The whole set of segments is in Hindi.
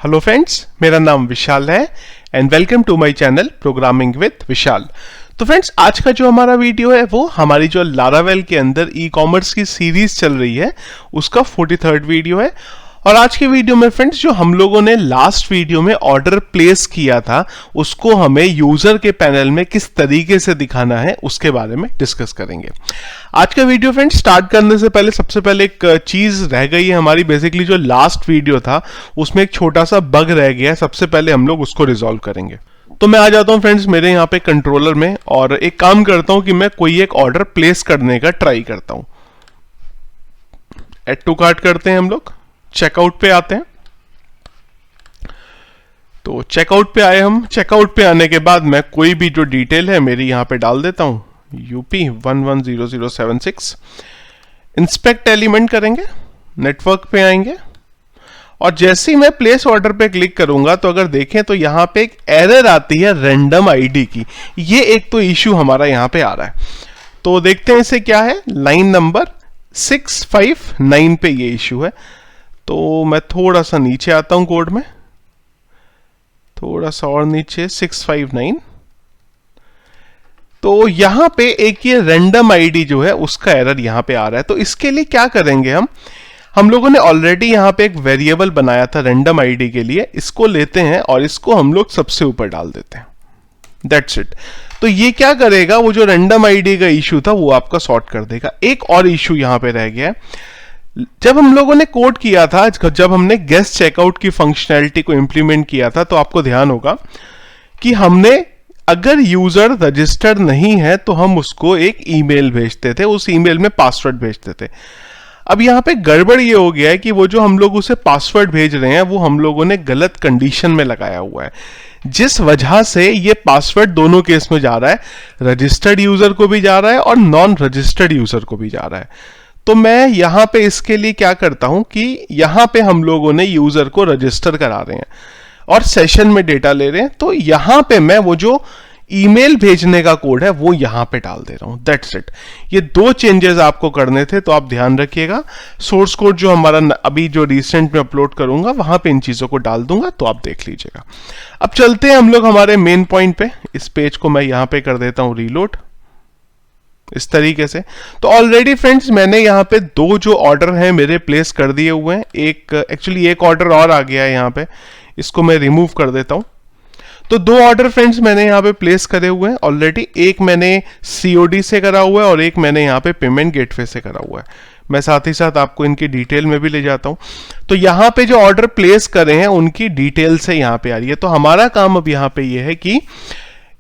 हेलो फ्रेंड्स, मेरा नाम विशाल है and welcome to my channel programming with Vishal. तो फ्रेंड्स, आज का जो हमारा वीडियो है वो हमारी जो लारावेल के अंदर ई कॉमर्स की सीरीज चल रही है उसका 43rd वीडियो है। और आज के वीडियो में फ्रेंड्स, जो हम लोगों ने लास्ट वीडियो में ऑर्डर प्लेस किया था उसको हमें यूजर के पैनल में किस तरीके से दिखाना है उसके बारे में डिस्कस करेंगे। आज का वीडियो फ्रेंड्स स्टार्ट करने से पहले सबसे पहले एक चीज रह गई है हमारी। बेसिकली जो लास्ट वीडियो था उसमें एक छोटा सा बग रह गया है, सबसे पहले हम लोग उसको रिजॉल्व करेंगे। तो मैं आ जाता हूं फ्रेंड्स मेरे यहाँ पे कंट्रोलर में और एक काम करता हूं कि मैं कोई एक ऑर्डर प्लेस करने का ट्राई करता हूं। एड टू कार्ट करते हैं, हम लोग चेकआउट पे आते हैं। तो चेकआउट पे आए हम। चेकआउट पे आने के बाद मैं कोई भी जो डिटेल है मेरी यहाँ पे डाल देता हूं, UP 110076। इंस्पेक्ट एलिमेंट करेंगे, नेटवर्क पे आएंगे और जैसे ही मैं प्लेस ऑर्डर पे क्लिक करूंगा तो अगर देखें तो यहाँ पे एक एरर आती है रैंडम आईडी की। ये एक तो इश्यू हमारा यहाँ पे आ रहा है, तो देखते हैं इसे क्या है। लाइन नंबर 659 पे ये इश्यू है। तो मैं थोड़ा सा नीचे आता हूं कोड में, थोड़ा सा और नीचे 659। तो यहां पे एक ये रैंडम आईडी जो है उसका एरर यहां पे आ रहा है। तो इसके लिए क्या करेंगे हम लोगों ने ऑलरेडी यहां पे एक वेरिएबल बनाया था रैंडम आईडी के लिए। इसको लेते हैं और इसको हम लोग सबसे ऊपर डाल देते हैं। That's it. तो ये क्या करेगा, वो जो रैंडम आईडी का इश्यू था वो आपका सॉर्ट कर देगा। एक और इश्यू यहां पे रह गया है। जब हम लोगों ने कोड किया था, जब हमने गेस्ट चेकआउट की फंक्शनैलिटी को इंप्लीमेंट किया था, तो आपको ध्यान होगा कि हमने अगर यूजर रजिस्टर्ड नहीं है तो हम उसको एक ईमेल भेजते थे, उस ईमेल में पासवर्ड भेजते थे। अब यहाँ पे गड़बड़ ये हो गया है कि वो जो हम लोग उसे पासवर्ड भेज रहे हैं वो हम लोगों ने गलत कंडीशन में लगाया हुआ है, जिस वजह से ये पासवर्ड दोनों केस में जा रहा है, रजिस्टर्ड यूजर को भी जा रहा है और नॉन रजिस्टर्ड यूजर को भी जा रहा है। तो मैं यहां पे इसके लिए क्या करता हूं कि यहां पे हम लोगों ने यूजर को रजिस्टर करा रहे हैं और सेशन में डेटा ले रहे हैं। तो यहां पे मैं वो जो ईमेल भेजने का कोड है वो यहां पे डाल दे रहा हूं। That's it. ये दो चेंजेस आपको करने थे, तो आप ध्यान रखिएगा। सोर्स कोड जो हमारा अभी जो रिसेंट में अपलोड करूंगा वहां पे इन चीजों को डाल दूंगा, तो आप देख लीजिएगा। अब चलते हैं हम लोग हमारे मेन पॉइंट पे। इस पेज को मैं यहां पे कर देता हूं रीलोड, इस तरीके से। तो ऑलरेडी फ्रेंड्स मैंने यहाँ पे दो जो ऑर्डर हैं मेरे प्लेस कर दिए हुए हैं। एक ऑर्डर और आ गया है यहाँ पे, इसको मैं रिमूव कर देता हूँ। तो दो ऑर्डर फ्रेंड्स मैंने यहाँ पे प्लेस करे हुए हैं ऑलरेडी। एक मैंने COD से करा हुआ है और एक मैंने यहाँ पे पेमेंट गेटवे से करा हुआ है। मैं साथ ही साथ आपको इनकी डिटेल में भी ले जाता हूँ। तो यहाँ पे जो ऑर्डर प्लेस करे हैं उनकी डिटेल से यहाँ पे आ रही है। तो हमारा काम अब यहाँ पे ये है कि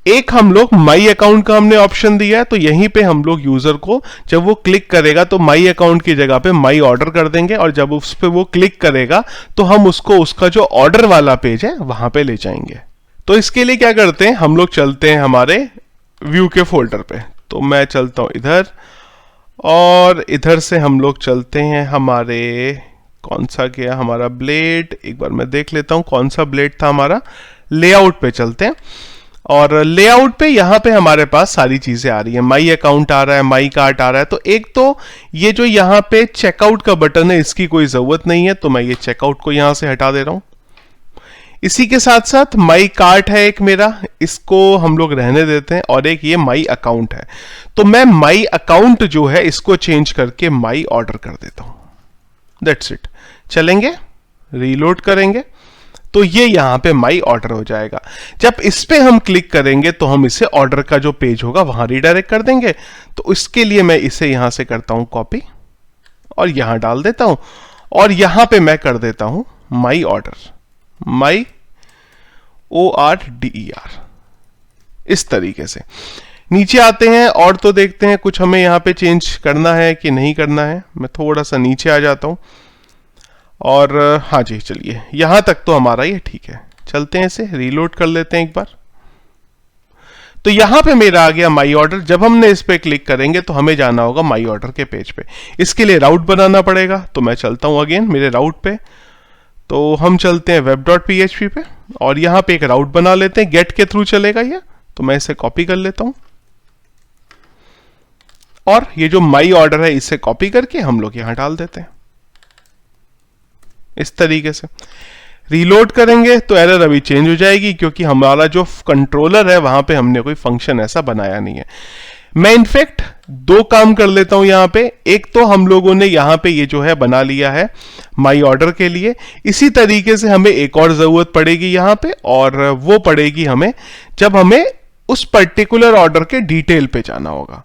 एक हम लोग माई अकाउंट का हमने ऑप्शन दिया है, तो यहीं पे हम लोग यूजर को जब वो क्लिक करेगा तो माई अकाउंट की जगह पे माई ऑर्डर कर देंगे और जब उस पे वो क्लिक करेगा तो हम उसको उसका जो ऑर्डर वाला पेज है वहां पे ले जाएंगे। तो इसके लिए क्या करते हैं, हम लोग चलते हैं हमारे व्यू के फोल्डर पे। तो मैं चलता हूं इधर और इधर से हम लोग चलते हैं हमारे, कौन सा गया हमारा ब्लेड, एक बार मैं देख लेता हूं कौन सा ब्लेड था हमारा। लेआउट पे चलते हैं और लेआउट पे यहाँ पे हमारे पास सारी चीजें आ रही है। माई अकाउंट आ रहा है, माई कार्ट आ रहा है। तो एक तो ये जो यहाँ पे चेकआउट का बटन है इसकी कोई जरूरत नहीं है, तो मैं ये चेकआउट को यहां से हटा दे रहा हूं। इसी के साथ साथ माई कार्ट है एक मेरा, इसको हम लोग रहने देते हैं और एक ये माई अकाउंट है। तो मैं माई अकाउंट जो है इसको चेंज करके माई ऑर्डर कर देता हूं। That's it. चलेंगे, रीलोड करेंगे तो ये यहां पे माई ऑर्डर हो जाएगा। जब इस पे हम क्लिक करेंगे तो हम इसे ऑर्डर का जो पेज होगा वहां रिडायरेक्ट कर देंगे। तो इसके लिए मैं इसे यहां से करता हूं कॉपी और यहां डाल देता हूं और यहां पे मैं कर देता हूं माई ऑर्डर, माई ORDER, इस तरीके से। नीचे आते हैं और तो देखते हैं कुछ हमें यहां पे चेंज करना है कि नहीं करना है। मैं थोड़ा सा नीचे आ जाता हूं और हाँ जी, चलिए यहां तक तो हमारा ये ठीक है। चलते हैं इसे रीलोड कर लेते हैं एक बार। तो यहां पे मेरा आ गया माई ऑर्डर। जब हमने इस पे क्लिक करेंगे तो हमें जाना होगा माई ऑर्डर के पेज पे। इसके लिए राउट बनाना पड़ेगा, तो मैं चलता हूं अगेन मेरे राउट पे। तो हम चलते हैं web.php पे और यहां पे एक राउट बना लेते हैं। गेट के थ्रू चलेगा ये, तो मैं इसे कॉपी कर लेता हूं और ये जो माई ऑर्डर है इसे कॉपी करके हम लोग यहां डाल देते हैं इस तरीके से। रीलोड करेंगे तो एरर अभी चेंज हो जाएगी, क्योंकि हमारा जो कंट्रोलर है वहां पे हमने कोई फंक्शन ऐसा बनाया नहीं है। मैं इनफैक्ट दो काम कर लेता हूं यहां पे। एक तो हम लोगों ने यहां पे ये जो है बना लिया है माई ऑर्डर के लिए, इसी तरीके से हमें एक और जरूरत पड़ेगी यहां पे, और वो पड़ेगी हमें जब हमें उस पर्टिकुलर ऑर्डर के डिटेल पे जाना होगा।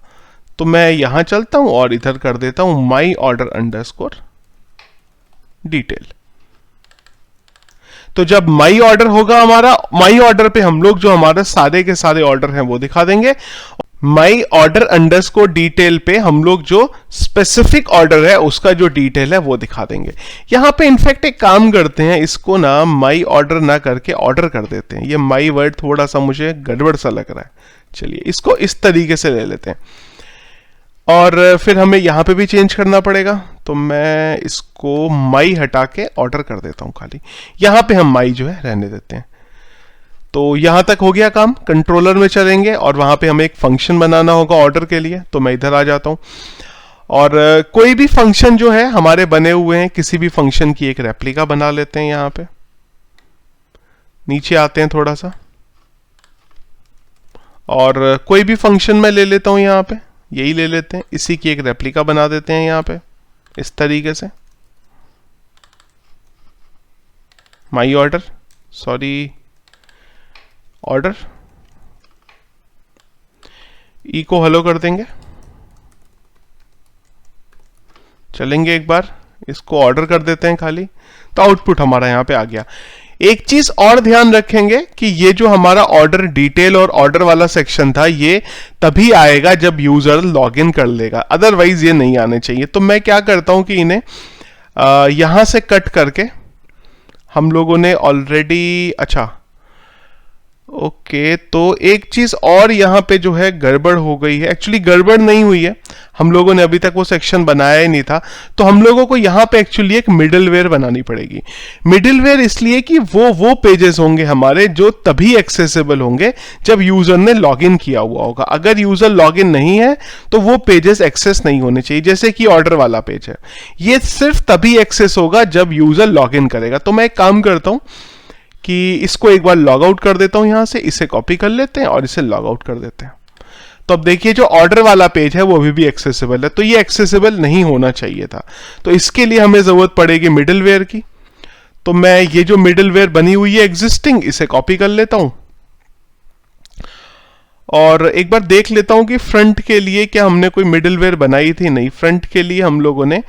तो मैं यहां चलता हूं और इधर कर देता हूं माई ऑर्डर अंडरस्कोर डिटेल। तो जब माई ऑर्डर होगा हमारा, माई ऑर्डर पे हम लोग जो हमारे सारे के सारे ऑर्डर हैं वो दिखा देंगे। माई ऑर्डर अंडरस्कोर डिटेल पे हम लोग जो स्पेसिफिक ऑर्डर है उसका जो डिटेल है वो दिखा देंगे। यहां पे इनफैक्ट एक काम करते हैं, इसको ना माई ऑर्डर ना करके ऑर्डर कर देते हैं। ये माई वर्ड थोड़ा सा मुझे गड़बड़ सा लग रहा है, चलिए इसको इस तरीके से ले लेते हैं। और फिर हमें यहां पे भी चेंज करना पड़ेगा, तो मैं इसको माई हटा के ऑर्डर कर देता हूं खाली। यहां पे हम माई जो है रहने देते हैं। तो यहां तक हो गया काम। कंट्रोलर में चलेंगे और वहां पे हमें एक फंक्शन बनाना होगा ऑर्डर के लिए, तो मैं इधर आ जाता हूं और कोई भी फंक्शन जो है हमारे बने हुए हैं, किसी भी फंक्शन की एक रेप्लिका बना लेते हैं। यहां पे नीचे आते हैं थोड़ा सा, और कोई भी फंक्शन मैं ले लेता हूं यहां पे, यही ले लेते हैं, इसी की एक रेप्लिका बना देते हैं यहां पे इस तरीके से। माई ऑर्डर, सॉरी ऑर्डर, ई को हेलो कर देंगे। चलेंगे एक बार, इसको ऑर्डर कर देते हैं खाली, तो आउटपुट हमारा यहां पे आ गया। एक चीज और ध्यान रखेंगे कि ये जो हमारा ऑर्डर डिटेल और ऑर्डर वाला सेक्शन था, ये तभी आएगा जब यूजर लॉगिन कर लेगा, अदरवाइज ये नहीं आने चाहिए। तो मैं क्या करता हूं कि इन्हें यहां से कट करके, हम लोगों ने ऑलरेडी, अच्छा ओके, तो एक चीज और यहां पे जो है गड़बड़ हो गई है। एक्चुअली गड़बड़ नहीं हुई है, हम लोगों ने अभी तक वो सेक्शन बनाया ही नहीं था। तो हम लोगों को यहां पे एक्चुअली एक मिडिलवेयर बनानी पड़ेगी। मिडिलवेयर इसलिए कि वो पेजेस होंगे हमारे जो तभी एक्सेसिबल होंगे जब यूजर ने लॉगिन किया हुआ होगा। अगर यूजर लॉगिन नहीं है तो वो पेजेस एक्सेस नहीं होने चाहिए। जैसे कि ऑर्डर वाला पेज है, ये सिर्फ तभी एक्सेस होगा जब यूजर लॉगिन करेगा। तो मैं एक काम करता हूं कि इसको एक बार लॉग आउट कर देता हूं यहां से, इसे कॉपी कर लेते हैं और इसे लॉग आउट कर देते हैं। तो अब देखिए जो ऑर्डर वाला पेज है वो अभी भी एक्सेसिबल है, तो ये एक्सेसिबल नहीं होना चाहिए था। तो इसके लिए हमें जरूरत पड़ेगी मिडिलवेयर की। तो मैं ये जो मिडिलवेयर बनी हुई है एग्जिस्टिंग, इसे कॉपी कर लेता हूं और एक बार देख लेता हूं कि फ्रंट के लिए क्या हमने कोई मिडिलवेयर बनाई थी। नहीं, फ्रंट के लिए हम लोगों ने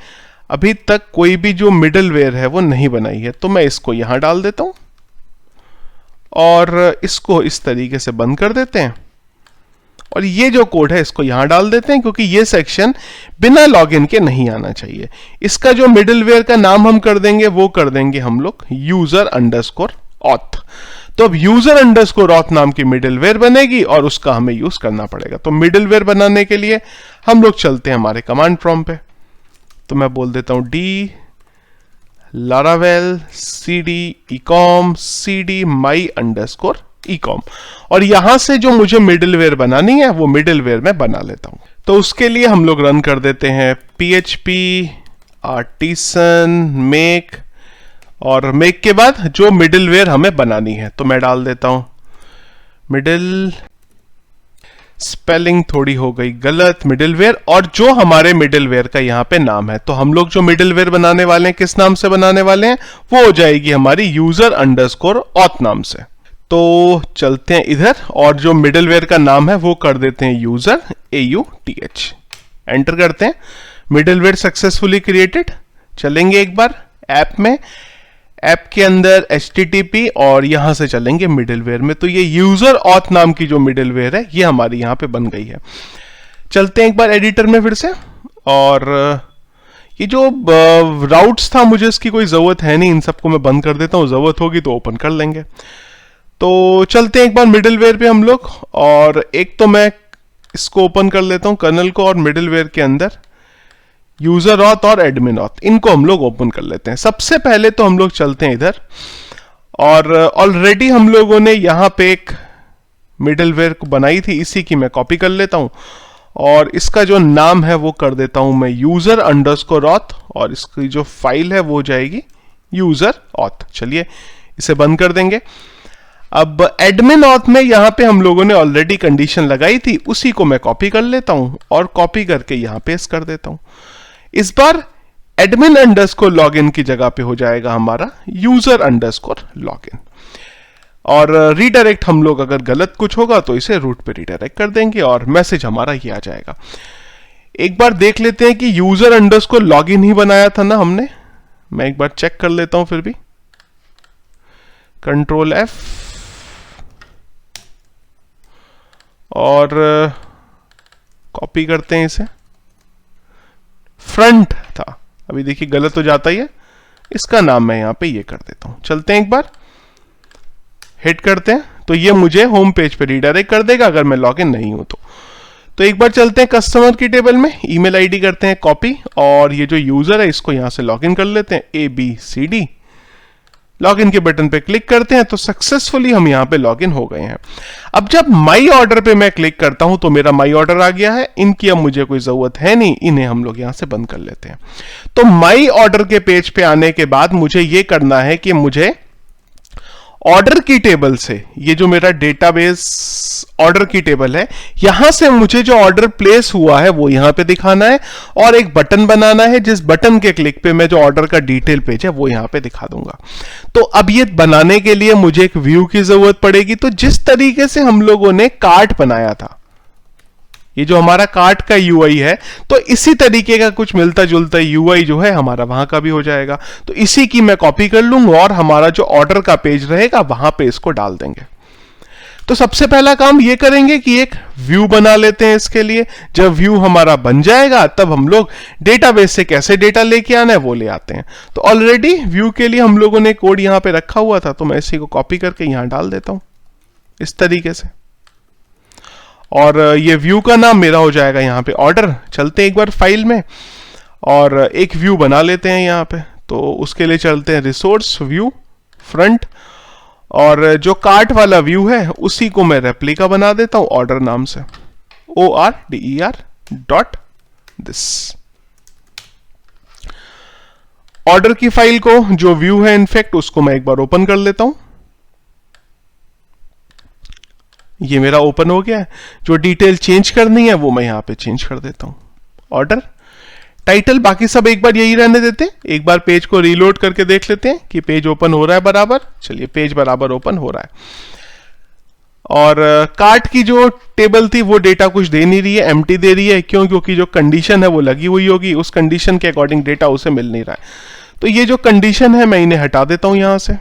अभी तक कोई भी जो मिडिलवेयर है वो नहीं बनाई है। तो मैं इसको यहां डाल देता हूं और इसको इस तरीके से बंद कर देते हैं, और ये जो कोड है इसको यहां डाल देते हैं, क्योंकि ये सेक्शन बिना लॉगिन के नहीं आना चाहिए। इसका जो मिडिलवेयर का नाम हम कर देंगे वो कर देंगे हम लोग यूजर अंडरस्कोर ऑथ। तो अब यूजर अंडरस्कोर ऑथ नाम की मिडिलवेयर बनेगी और उसका हमें यूज करना पड़ेगा। तो मिडिलवेयर बनाने के लिए हम लोग चलते हैं हमारे कमांड प्रॉम्प्ट पे। तो मैं बोल देता हूं D Laravel cd ecom cd my underscore ecom, और यहां से जो मुझे मिडिलवेयर बनानी है वो मिडिलवेयर मैं बना लेता हूं। तो उसके लिए हम लोग रन कर देते हैं php artisan make, और मेक के बाद जो मिडिलवेयर हमें बनानी है तो मैं डाल देता हूं मिडिल, स्पेलिंग थोड़ी हो गई गलत, मिडिलवेयर, और जो हमारे मिडिलवेयर का यहाँ पे नाम है। तो हम लोग जो मिडिलवेयर बनाने वाले हैं किस नाम से बनाने वाले हैं, वो हो जाएगी हमारी यूजर अंडरस्कोर ऑथ नाम से। तो चलते हैं इधर और जो मिडिलवेयर का नाम है वो कर देते हैं यूजर AUTH, एंटर करते हैं। Middleware successfully created. चलेंगे एक बार ऐप में, ऐप के अंदर HTTP और यहां से चलेंगे मिडिलवेयर में। तो ये यूजर ऑथ नाम की जो मिडिलवेयर है ये हमारी यहां पे बन गई है। चलते हैं एक बार एडिटर में फिर से, और ये जो राउट्स था मुझे इसकी कोई जरूरत है नहीं, इन सबको मैं बंद कर देता हूं, जरूरत होगी तो ओपन कर लेंगे। तो चलते हैं एक बार मिडिलवेयर पे हम लोग, और एक तो मैं इसको ओपन कर लेता हूं कर्नल को, और मिडिलवेयर के अंदर यूजर ऑथ और एडमिन ऑथ, इनको हम लोग ओपन कर लेते हैं। सबसे पहले तो हम लोग चलते हैं इधर, और ऑलरेडी हम लोगों ने यहां पे एक मिडिलवेयर को बनाई थी, इसी की मैं कॉपी कर लेता हूं और इसका जो नाम है वो कर देता हूं मैं यूजर अंडरस्कोर ऑथ, और इसकी जो फाइल है वो जाएगी यूजर ऑथ। चलिए इसे बंद कर देंगे। अब एडमिन ऑथ में यहां पे हम लोगों ने ऑलरेडी कंडीशन लगाई थी, उसी को मैं कॉपी कर लेता हूं और कॉपी करके यहां पेस्ट कर देता हूं। इस बार एडमिन अंडरस्कोर लॉगिन की जगह पे हो जाएगा हमारा यूजर अंडरस्कोर लॉगिन। और रीडायरेक्ट हम लोग अगर गलत कुछ होगा तो इसे रूट पे रीडायरेक्ट कर देंगे और मैसेज हमारा ये आ जाएगा। एक बार देख लेते हैं कि यूजर अंडरस्कोर लॉगिन ही बनाया था ना हमने। मैं एक बार चेक कर लेता हूं फिर भी। कंट्रोल F और कॉपी करते हैं इसे। फ्रंट था, अभी देखिए गलत हो जाता ही है। इसका नाम मैं यहां पे ये कर देता हूं। चलते हैं एक बार, हिट करते हैं तो ये मुझे होम पेज पे रीडायरेक्ट कर देगा अगर मैं लॉगिन नहीं हूं तो एक बार चलते हैं कस्टमर की टेबल में, ईमेल आईडी करते हैं कॉपी और ये जो यूजर है इसको यहां से लॉगिन कर लेते हैं, ABCD। लॉगिन के बटन पे क्लिक करते हैं तो सक्सेसफुली हम यहां पे लॉगिन हो गए हैं। अब जब माई ऑर्डर पे मैं क्लिक करता हूं तो मेरा माई ऑर्डर आ गया है। इनकी अब मुझे कोई जरूरत है नहीं, इन्हें हम लोग यहां से बंद कर लेते हैं। तो माई ऑर्डर के पेज पे आने के बाद मुझे ये करना है कि मुझे ऑर्डर की टेबल से, ये जो मेरा डेटाबेस ऑर्डर की टेबल है, यहां से मुझे जो ऑर्डर प्लेस हुआ है वो यहां पे दिखाना है और एक बटन बनाना है जिस बटन के क्लिक पे मैं जो ऑर्डर का डिटेल पेज है वो यहां पे दिखा दूंगा। तो अब ये बनाने के लिए मुझे एक व्यू की जरूरत पड़ेगी। तो जिस तरीके से हम लोगों ने कार्ट बनाया था, ये जो हमारा कार्ट का यूआई है, तो इसी तरीके का कुछ मिलता जुलता यूआई जो है हमारा वहां का भी हो जाएगा। तो इसी की मैं कॉपी कर लूंगा और हमारा जो ऑर्डर का पेज रहेगा वहां पे इसको डाल देंगे। तो सबसे पहला काम ये करेंगे कि एक व्यू बना लेते हैं इसके लिए। जब व्यू हमारा बन जाएगा तब हम लोग डेटाबेस से कैसे डेटा लेके आना है वो ले आते हैं। तो ऑलरेडी व्यू के लिए हम लोगों ने कोड यहां पे रखा हुआ था, तो मैं इसी को कॉपी करके यहां डाल देता हूं इस तरीके से। और ये व्यू का नाम मेरा हो जाएगा यहाँ पे ऑर्डर। चलते हैं एक बार फाइल में और एक व्यू बना लेते हैं यहाँ पे। तो उसके लिए चलते हैं रिसोर्स व्यू फ्रंट, और जो कार्ट वाला व्यू है उसी को मैं रेप्लिका बना देता हूं ऑर्डर नाम से, order.this। ऑर्डर की फाइल को जो व्यू है इनफैक्ट उसको मैं एक बार ओपन कर लेता हूं। ये मेरा ओपन हो गया है। जो डिटेल चेंज करनी है वो मैं यहां पे चेंज कर देता हूं। ऑर्डर टाइटल बाकी सब एक बार यही रहने देते हैं। एक बार पेज को रीलोड करके देख लेते हैं कि पेज ओपन हो रहा है बराबर। चलिए पेज बराबर ओपन हो रहा है। और कार्ट की जो टेबल थी वो डेटा कुछ दे नहीं रही है, एम्प्टी दे रही है। क्यों? क्योंकि जो कंडीशन है वो लगी हुई होगी, उस कंडीशन के अकॉर्डिंग डेटा उसे मिल नहीं रहा है। तो ये जो कंडीशन है मैं इन्हें हटा देता हूं यहां से,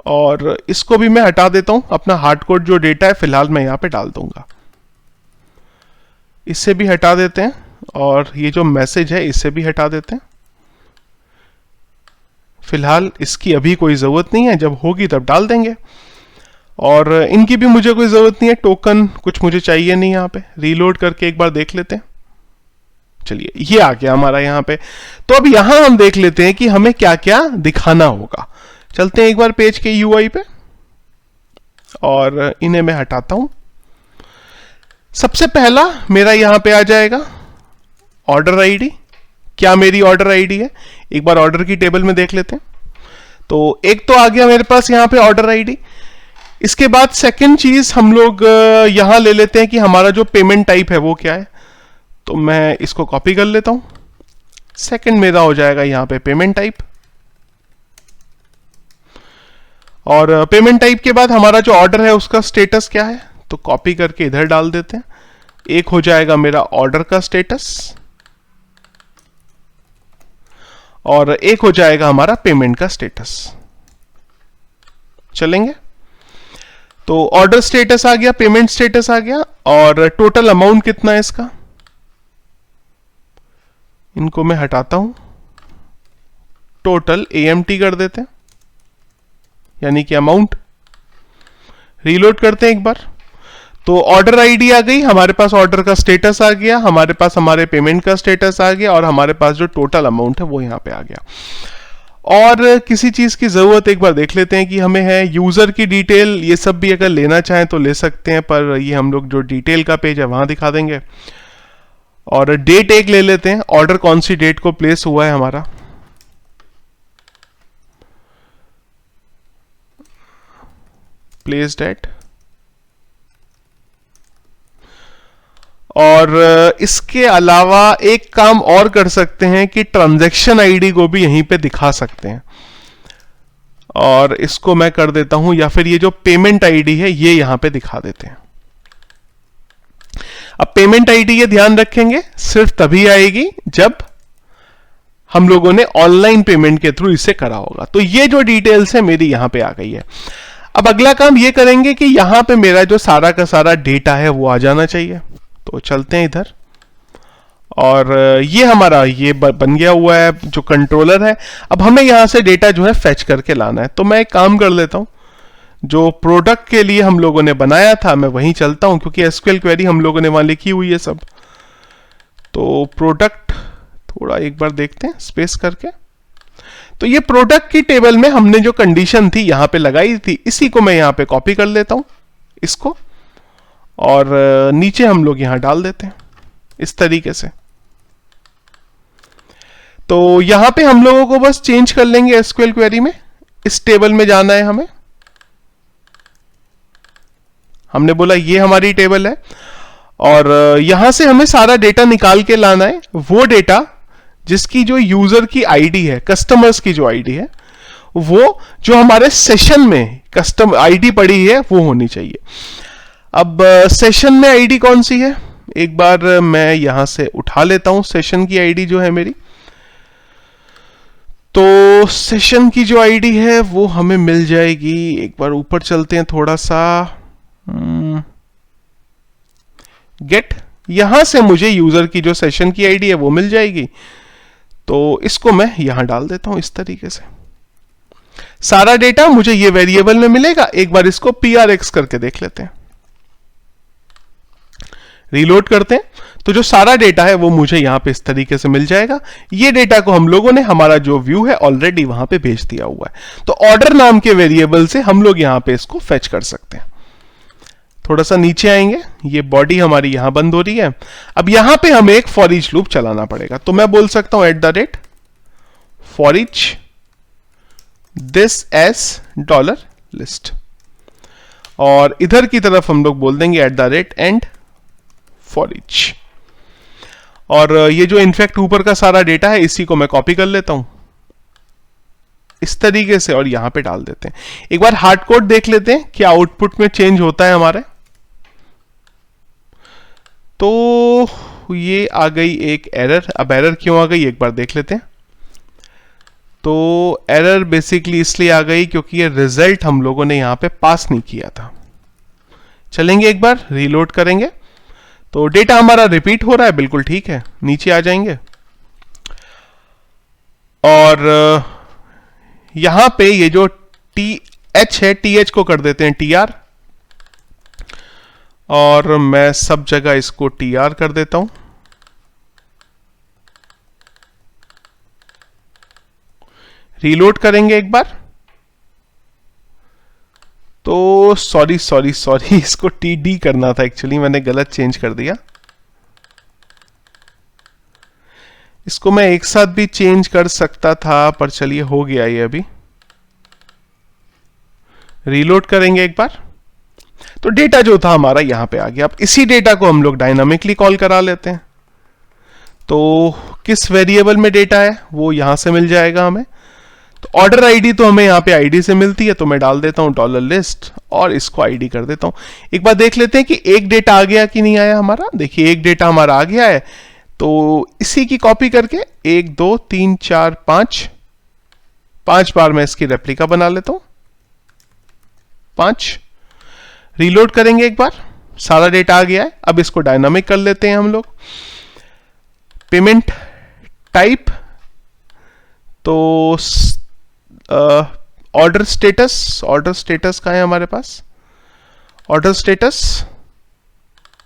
और इसको भी मैं हटा देता हूं। अपना हार्ड कोड जो डेटा है फिलहाल मैं यहां पे डाल दूंगा। इससे भी हटा देते हैं और ये जो मैसेज है इससे भी हटा देते हैं। फिलहाल इसकी अभी कोई जरूरत नहीं है, जब होगी तब डाल देंगे। और इनकी भी मुझे कोई जरूरत नहीं है, टोकन कुछ मुझे चाहिए नहीं। यहां पे रीलोड करके एक बार देख लेते हैं। चलिए ये आ गया हमारा यहां पे। तो अब यहां हम देख लेते हैं कि हमें क्या क्या दिखाना होगा। चलते हैं एक बार पेज के यूआई पे और इन्हें मैं हटाता हूं। सबसे पहला मेरा यहां पे आ जाएगा ऑर्डर आईडी। क्या मेरी ऑर्डर आईडी है? एक बार ऑर्डर की टेबल में देख लेते हैं। तो एक तो आ गया मेरे पास यहां पे ऑर्डर आईडी। इसके बाद सेकंड चीज हम लोग यहां ले लेते हैं कि हमारा जो पेमेंट टाइप है वो क्या है। तो मैं इसको कॉपी कर लेता हूं। सेकंड मेरा हो जाएगा यहां पे पेमेंट टाइप, और पेमेंट टाइप के बाद हमारा जो ऑर्डर है उसका स्टेटस क्या है, तो कॉपी करके इधर डाल देते हैं। एक हो जाएगा मेरा ऑर्डर का स्टेटस और एक हो जाएगा हमारा पेमेंट का स्टेटस। चलेंगे। तो ऑर्डर स्टेटस आ गया, पेमेंट स्टेटस आ गया, और टोटल अमाउंट कितना है इसका, इनको मैं हटाता हूं। टोटल AMT कर देते हैं, यानी कि अमाउंट। रीलोड करते हैं एक बार। तो ऑर्डर आईडी आ गई, हमारे पास ऑर्डर का स्टेटस आ गया, हमारे पास हमारे पेमेंट का स्टेटस आ गया, और हमारे पास जो टोटल अमाउंट है वो यहां पे आ गया। और किसी चीज की जरूरत एक बार देख लेते हैं कि हमें है यूजर की डिटेल। ये सब भी अगर लेना चाहें तो ले सकते हैं, पर ये हम लोग जो डिटेल का पेज है वहां दिखा देंगे। और डेट एक ले लेते हैं, ऑर्डर कौन सी डेट को प्लेस हुआ है हमारा। प्लेस्ड एट, और इसके अलावा एक काम और कर सकते हैं कि ट्रांजैक्शन आईडी को भी यहीं पे दिखा सकते हैं, और इसको मैं कर देता हूं, या फिर ये जो पेमेंट आईडी है ये यहां पे दिखा देते हैं। अब पेमेंट आईडी ये ध्यान रखेंगे सिर्फ तभी आएगी जब हम लोगों ने ऑनलाइन पेमेंट के थ्रू इसे करा होगा। तो ये जो डिटेल्स है मेरी यहां पे आ गई है। अब अगला काम ये करेंगे कि यहां पे मेरा जो सारा का सारा डेटा है वो आ जाना चाहिए। तो चलते हैं इधर, और ये हमारा ये बन गया हुआ है जो कंट्रोलर है। अब हमें यहां से डेटा जो है फेच करके लाना है। तो मैं एक काम कर लेता हूं, जो प्रोडक्ट के लिए हम लोगों ने बनाया था मैं वहीं चलता हूं, क्योंकि एसक्यूएल क्वेरी हम लोगों ने वहां लिखी हुई है सब। तो प्रोडक्ट थोड़ा एक बार देखते हैं स्पेस करके। तो ये प्रोडक्ट की टेबल में हमने जो कंडीशन थी यहां पे लगाई थी, इसी को मैं यहां पे कॉपी कर लेता हूं इसको, और नीचे हम लोग यहां डाल देते हैं इस तरीके से। तो यहां पे हम लोगों को बस चेंज कर लेंगे एसक्यूएल क्वेरी में, इस टेबल में जाना है हमें। हमने बोला ये हमारी टेबल है, और यहां से हमें सारा डेटा निकाल के लाना है, वो डेटा जिसकी जो यूजर की आईडी है, कस्टमर्स की जो आईडी है, वो जो हमारे सेशन में कस्टम आईडी पड़ी है वो होनी चाहिए। अब सेशन में आईडी कौन सी है, एक बार मैं यहां से उठा लेता हूं सेशन की आईडी जो है मेरी। तो सेशन की जो आईडी है वो हमें मिल जाएगी, एक बार ऊपर चलते हैं थोड़ा सा, गेट, यहां से मुझे यूजर की जो सेशन की आईडी है वो मिल जाएगी। तो इसको मैं यहां डाल देता हूं इस तरीके से। सारा डेटा मुझे ये वेरिएबल में मिलेगा। एक बार इसको PRX करके देख लेते हैं, रीलोड करते हैं, तो जो सारा डेटा है वो मुझे यहां पे इस तरीके से मिल जाएगा। ये डेटा को हम लोगों ने हमारा जो व्यू है ऑलरेडी वहां पे भेज दिया हुआ है। तो ऑर्डर नाम के वेरिएबल से हम लोग यहां पे इसको फेच कर सकते हैं। थोड़ा सा नीचे आएंगे, ये बॉडी हमारी यहां बंद हो रही है। अब यहां पे हमें एक फॉर ईच लूप चलाना पड़ेगा। तो मैं बोल सकता हूं @ for each this S $list, और इधर की तरफ हम लोग बोल देंगे @ एंड फॉर ईच। और ये जो इनफैक्ट ऊपर का सारा डेटा है इसी को मैं कॉपी कर लेता हूं इस तरीके से, और यहां पे डाल देते हैं। एक बार हार्ड कोड देख लेते हैं क्या आउटपुट में चेंज होता है हमारे। तो ये आ गई एक एरर। अब एरर क्यों आ गई एक बार देख लेते हैं। तो एरर बेसिकली इसलिए आ गई क्योंकि ये रिजल्ट हम लोगों ने यहां पे पास नहीं किया था। चलेंगे एक बार रीलोड करेंगे, तो डेटा हमारा रिपीट हो रहा है, बिल्कुल ठीक है। नीचे आ जाएंगे, और यहां पे ये जो TH है, TH को कर देते हैं TR, और मैं सब जगह इसको TR कर देता हूं। रीलोड करेंगे एक बार, तो सॉरी इसको TD करना था, एक्चुअली मैंने गलत चेंज कर दिया। इसको मैं एक साथ भी चेंज कर सकता था, पर चलिए हो गया ये अभी। रीलोड करेंगे एक बार, तो डेटा जो था हमारा यहां पे आ गया। अब इसी डेटा को हम लोग डायनामिकली कॉल करा लेते हैं। तो किस वेरिएबल में डेटा है वो यहां से मिल जाएगा हमें। तो ऑर्डर आईडी तो हमें यहाँ पे आईडी से मिलती है, तो मैं डाल देता हूँ $list और इसको आईडी कर देता हूँ। एक बार देख लेते हैं कि एक डेटा आ गया कि नहीं आया हमारा। देखिए एक डेटा हमारा आ गया है, तो इसी की कॉपी करके 1 2 3 4 5 बार मैं इसकी रेप्लिका बना लेता हूँ। 5 रीलोड करेंगे एक बार, सारा डेटा आ गया है। अब इसको डायनामिक कर लेते हैं हम लोग। पेमेंट टाइप, तो ऑर्डर स्टेटस कहाँ है हमारे पास, ऑर्डर स्टेटस,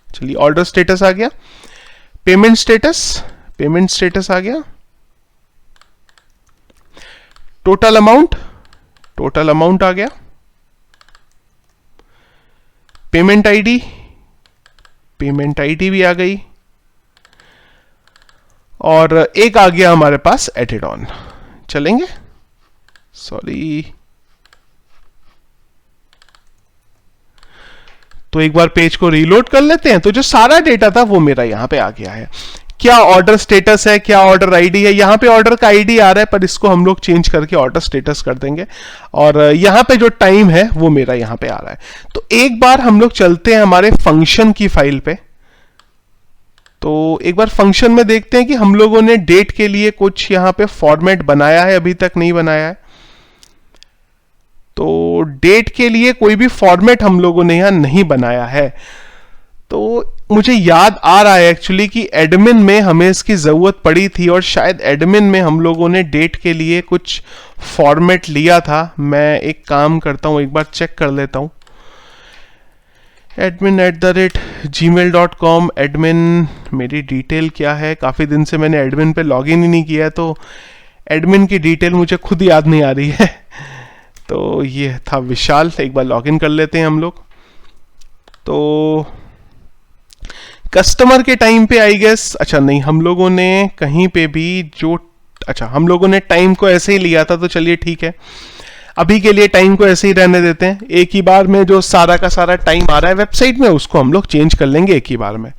चलिए ऑर्डर स्टेटस आ गया। पेमेंट स्टेटस आ गया। टोटल अमाउंट आ गया। पेमेंट आईडी भी आ गई, और एक आ गया हमारे पास एडेड ऑन। चलेंगे, सॉरी तो एक बार पेज को रीलोड कर लेते हैं, तो जो सारा डेटा था वो मेरा यहाँ पे आ गया है। क्या ऑर्डर स्टेटस है, क्या ऑर्डर आईडी है, यहाँ पे ऑर्डर का आईडी आ रहा है, पर इसको हम लोग चेंज करके ऑर्डर स्टेटस कर देंगे। और यहाँ पे जो टाइम है वो मेरा यहाँ पे आ रहा है। तो एक बार हम लोग चलते हैं हमारे फंक्शन की फाइल पे। तो एक बार फंक्शन में देखते हैं कि हम लोगों ने डेट के लिए कुछ यहाँ पे फॉर्मेट बनाया है, अभी तक नहीं बनाया है। तो डेट के लिए कोई भी फॉर्मेट हम लोगों ने यहां नहीं बनाया है। तो मुझे याद आ रहा है एक्चुअली कि एडमिन में हमें इसकी जरूरत पड़ी थी, और शायद एडमिन में हम लोगों ने डेट के लिए कुछ फॉर्मेट लिया था। मैं एक काम करता हूं, एक बार चेक कर लेता हूं। admin@gmail.com, एडमिन मेरी डिटेल क्या है? काफी दिन से मैंने एडमिन पे लॉगिन ही नहीं किया, तो एडमिन की डिटेल मुझे खुद याद नहीं आ रही है। तो ये था विशाल। एक बार लॉगिन कर लेते हैं हम लोग। तो कस्टमर के टाइम पे आई गेस, अच्छा नहीं, हम लोगों ने कहीं पे भी जो, अच्छा हम लोगों ने टाइम को ऐसे ही लिया था, तो चलिए ठीक है, अभी के लिए टाइम को ऐसे ही रहने देते हैं। एक ही बार में जो सारा का सारा टाइम आ रहा है वेबसाइट में, उसको हम लोग चेंज कर लेंगे एक ही बार में।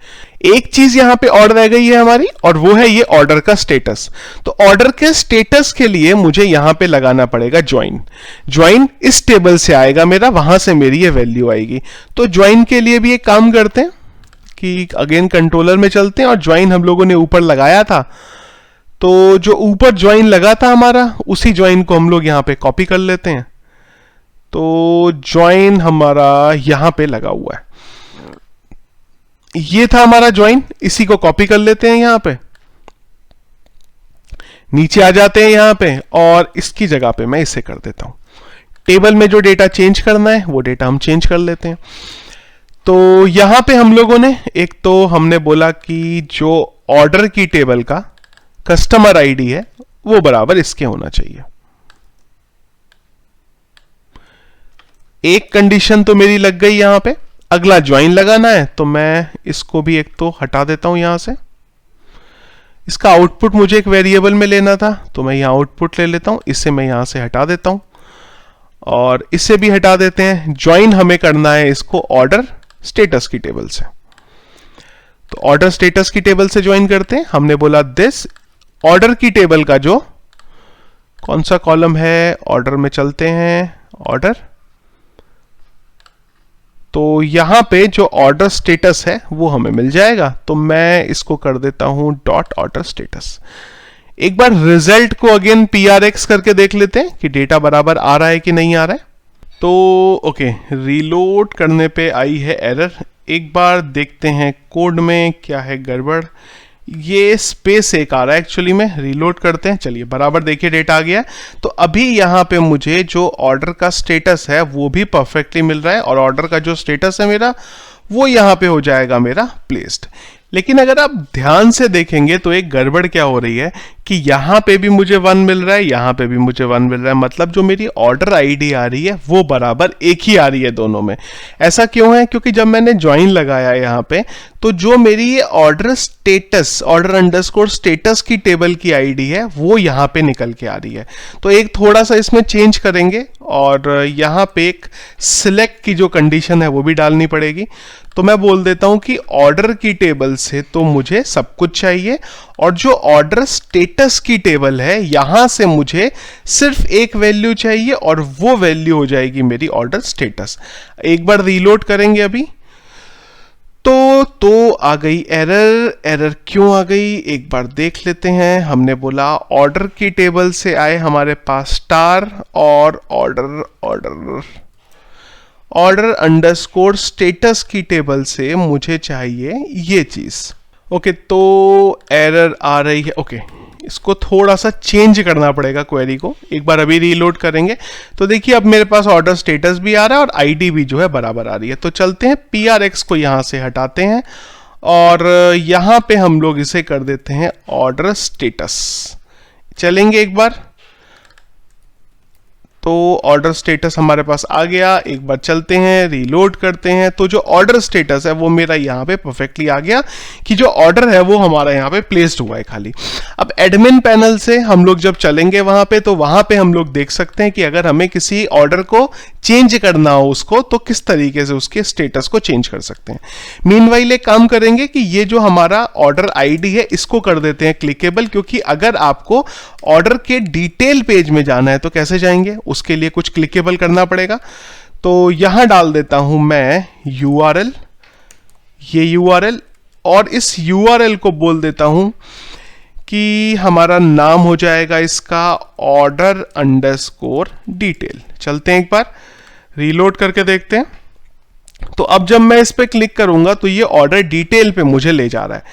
एक चीज यहां पे और रह गई है हमारी, और वो है ये ऑर्डर का स्टेटस। तो ऑर्डर के स्टेटस के लिए मुझे यहां पे लगाना पड़ेगा ज्वाइन। ज्वाइन इस टेबल से आएगा मेरा, वहां से मेरी ये वैल्यू आएगी। तो ज्वाइन के लिए भी एक काम करते हैं कि अगेन कंट्रोलर में चलते हैं, और ज्वाइन हम लोगों ने ऊपर लगाया था। तो जो ऊपर ज्वाइन लगा था हमारा, उसी ज्वाइन को हम लोग यहां पे कॉपी कर लेते हैं। तो ज्वाइन हमारा यहां पे लगा हुआ है, ये था हमारा ज्वाइन, इसी को कॉपी कर लेते हैं यहां पे। नीचे आ जाते हैं यहां पे, और इसकी जगह पे मैं इसे कर देता हूं। टेबल में जो डेटा चेंज करना है वो डेटा हम चेंज कर लेते हैं। तो यहां पे हम लोगों ने एक, तो हमने बोला कि जो ऑर्डर की टेबल का कस्टमर आईडी है वो बराबर इसके होना चाहिए। एक कंडीशन तो मेरी लग गई यहां पे। अगला ज्वाइन लगाना है, तो मैं इसको भी एक तो हटा देता हूं यहां से। इसका आउटपुट मुझे एक वेरिएबल में लेना था, तो मैं यहां आउटपुट ले लेता हूं। इसे मैं यहां से हटा देता हूं, और इसे भी हटा देते हैं। ज्वाइन हमें करना है इसको ऑर्डर स्टेटस की टेबल से। तो ऑर्डर स्टेटस की टेबल से ज्वाइन करते हैं। हमने बोला दिस ऑर्डर की टेबल का जो कौन सा कॉलम है, ऑर्डर में चलते हैं, ऑर्डर। तो यहां पे जो ऑर्डर स्टेटस है वो हमें मिल जाएगा। तो मैं इसको कर देता हूं डॉट ऑर्डर स्टेटस। एक बार रिजल्ट को अगेन PRX करके देख लेते हैं कि डेटा बराबर आ रहा है कि नहीं आ रहा है। तो ओके, रीलोड करने पे आई है एरर। एक बार देखते हैं कोड में क्या है गड़बड़। ये स्पेस एक आ रहा है एक्चुअली में, रीलोड करते हैं। चलिए बराबर देखिए डेटा आ गया। तो अभी यहाँ पे मुझे जो ऑर्डर का स्टेटस है वो भी परफेक्टली मिल रहा है, और ऑर्डर का जो स्टेटस है मेरा वो यहाँ पे हो जाएगा मेरा प्लेस्ड। लेकिन अगर आप ध्यान से देखेंगे तो एक गड़बड़ क्या हो रही है कि यहाँ पे भी मुझे 1 मिल रहा है, यहाँ पे भी मुझे 1 मिल रहा है। मतलब जो मेरी ऑर्डर आईडी आ रही है वो बराबर एक ही आ रही है दोनों में। ऐसा क्यों है? क्योंकि जब मैंने ज्वाइन लगाया यहाँ पे, तो जो मेरी ये order status, order underscore status की टेबल की आईडी है वो यहाँ पे निकल के आ रही है। तो एक थोड़ा सा इसमें चेंज करेंगे, और यहाँ पे एक सिलेक्ट की जो कंडीशन है वो भी डालनी पड़ेगी। तो मैं बोल देता हूं कि ऑर्डर की टेबल से तो मुझे सब कुछ चाहिए, और जो ऑर्डर स्टेटस की टेबल है यहां से मुझे सिर्फ एक वैल्यू चाहिए, और वो वैल्यू हो जाएगी मेरी ऑर्डर स्टेटस। एक बार रीलोड करेंगे अभी, तो आ गई एरर। एरर क्यों आ गई एक बार देख लेते हैं। हमने बोला ऑर्डर की टेबल से आए हमारे पास स्टार, और ऑर्डर अंडरस्कोर स्टेटस की टेबल से मुझे चाहिए ये चीज। ओके, तो एरर आ रही है। ओके, इसको थोड़ा सा चेंज करना पड़ेगा क्वेरी को। एक बार अभी रीलोड करेंगे तो देखिए अब मेरे पास ऑर्डर स्टेटस भी आ रहा है और आईडी भी जो है बराबर आ रही है। तो चलते हैं PRX को यहां से हटाते हैं, और यहां पे हम लोग इसे कर देते हैं ऑर्डर स्टेटस। चलेंगे एक बार, तो ऑर्डर स्टेटस हमारे पास आ गया। एक बार चलते हैं, रीलोड करते हैं, तो जो ऑर्डर स्टेटस है वो मेरा यहाँ पे परफेक्टली आ गया कि जो ऑर्डर है वो हमारा यहाँ पे प्लेस्ड हुआ है खाली। अब एडमिन पैनल से हम लोग जब चलेंगे वहां पे, तो वहां पे हम लोग देख सकते हैं कि अगर हमें किसी ऑर्डर को चेंज करना हो उसको, तो किस तरीके से उसके स्टेटस को चेंज कर सकते हैं। मीनवाइल एक काम करेंगे कि ये जो हमारा ऑर्डर आईडी है इसको कर देते हैं क्लिकेबल, क्योंकि अगर आपको ऑर्डर के डिटेल पेज में जाना है तो कैसे जाएंगे, उसके लिए कुछ क्लिकेबल करना पड़ेगा। तो यहां डाल देता हूं मैं URL, ये URL, और इस URL को बोल देता हूं कि हमारा नाम हो जाएगा इसका order_detail। चलते हैं एक बार रीलोड करके देखते हैं। तो अब जब मैं इस पे क्लिक करूंगा तो ये ऑर्डर डिटेल पे मुझे ले जा रहा है।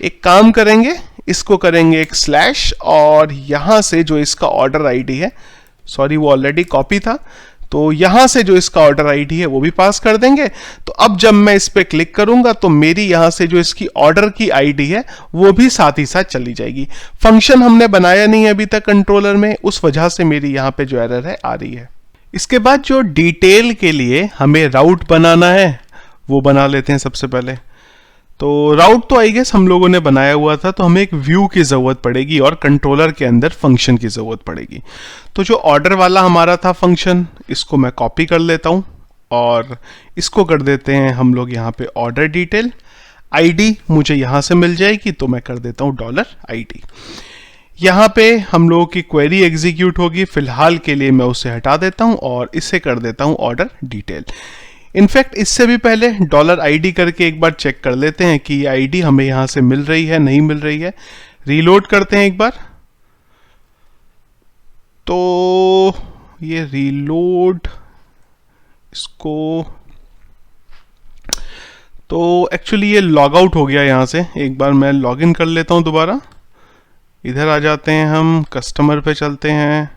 एक काम करेंगे, इसको करेंगे एक स्लैश, और यहां से जो इसका ऑर्डर आईडी है, सॉरी वो ऑलरेडी कॉपी था, तो यहां से जो इसका ऑर्डर आईडी है वो भी पास कर देंगे। तो अब जब मैं इस पे क्लिक करूंगा तो मेरी यहां से जो इसकी ऑर्डर की आईडी है वो भी साथ ही साथ चली जाएगी। फंक्शन हमने बनाया नहीं है अभी तक कंट्रोलर में, उस वजह से मेरी यहां पे जो एरर है आ रही है। इसके बाद जो डिटेल के लिए हमें राउट बनाना है वो बना लेते हैं सबसे पहले। तो राउट तो आई गेस हम लोगों ने बनाया हुआ था, तो हमें एक व्यू की जरूरत पड़ेगी और कंट्रोलर के अंदर फंक्शन की जरूरत पड़ेगी। तो जो ऑर्डर वाला हमारा था फंक्शन, इसको मैं कॉपी कर लेता हूं और इसको कर देते हैं हम लोग यहाँ पे ऑर्डर डिटेल। आईडी मुझे यहां से मिल जाएगी, तो मैं कर देता हूं $ID। यहाँ पे हम लोगों की क्वेरी एग्जीक्यूट होगी, फिलहाल के लिए मैं उसे हटा देता हूं और इसे कर देता हूं ऑर्डर डिटेल। इनफैक्ट इससे भी पहले $ID करके एक बार चेक कर लेते हैं कि ये आईडी हमें यहां से मिल रही है नहीं मिल रही है। रीलोड करते हैं एक बार, तो ये रीलोड इसको, तो एक्चुअली ये लॉग आउट हो गया यहां से। एक बार मैं लॉग इन कर लेता हूं दोबारा। इधर आ जाते हैं, हम कस्टमर पे चलते हैं,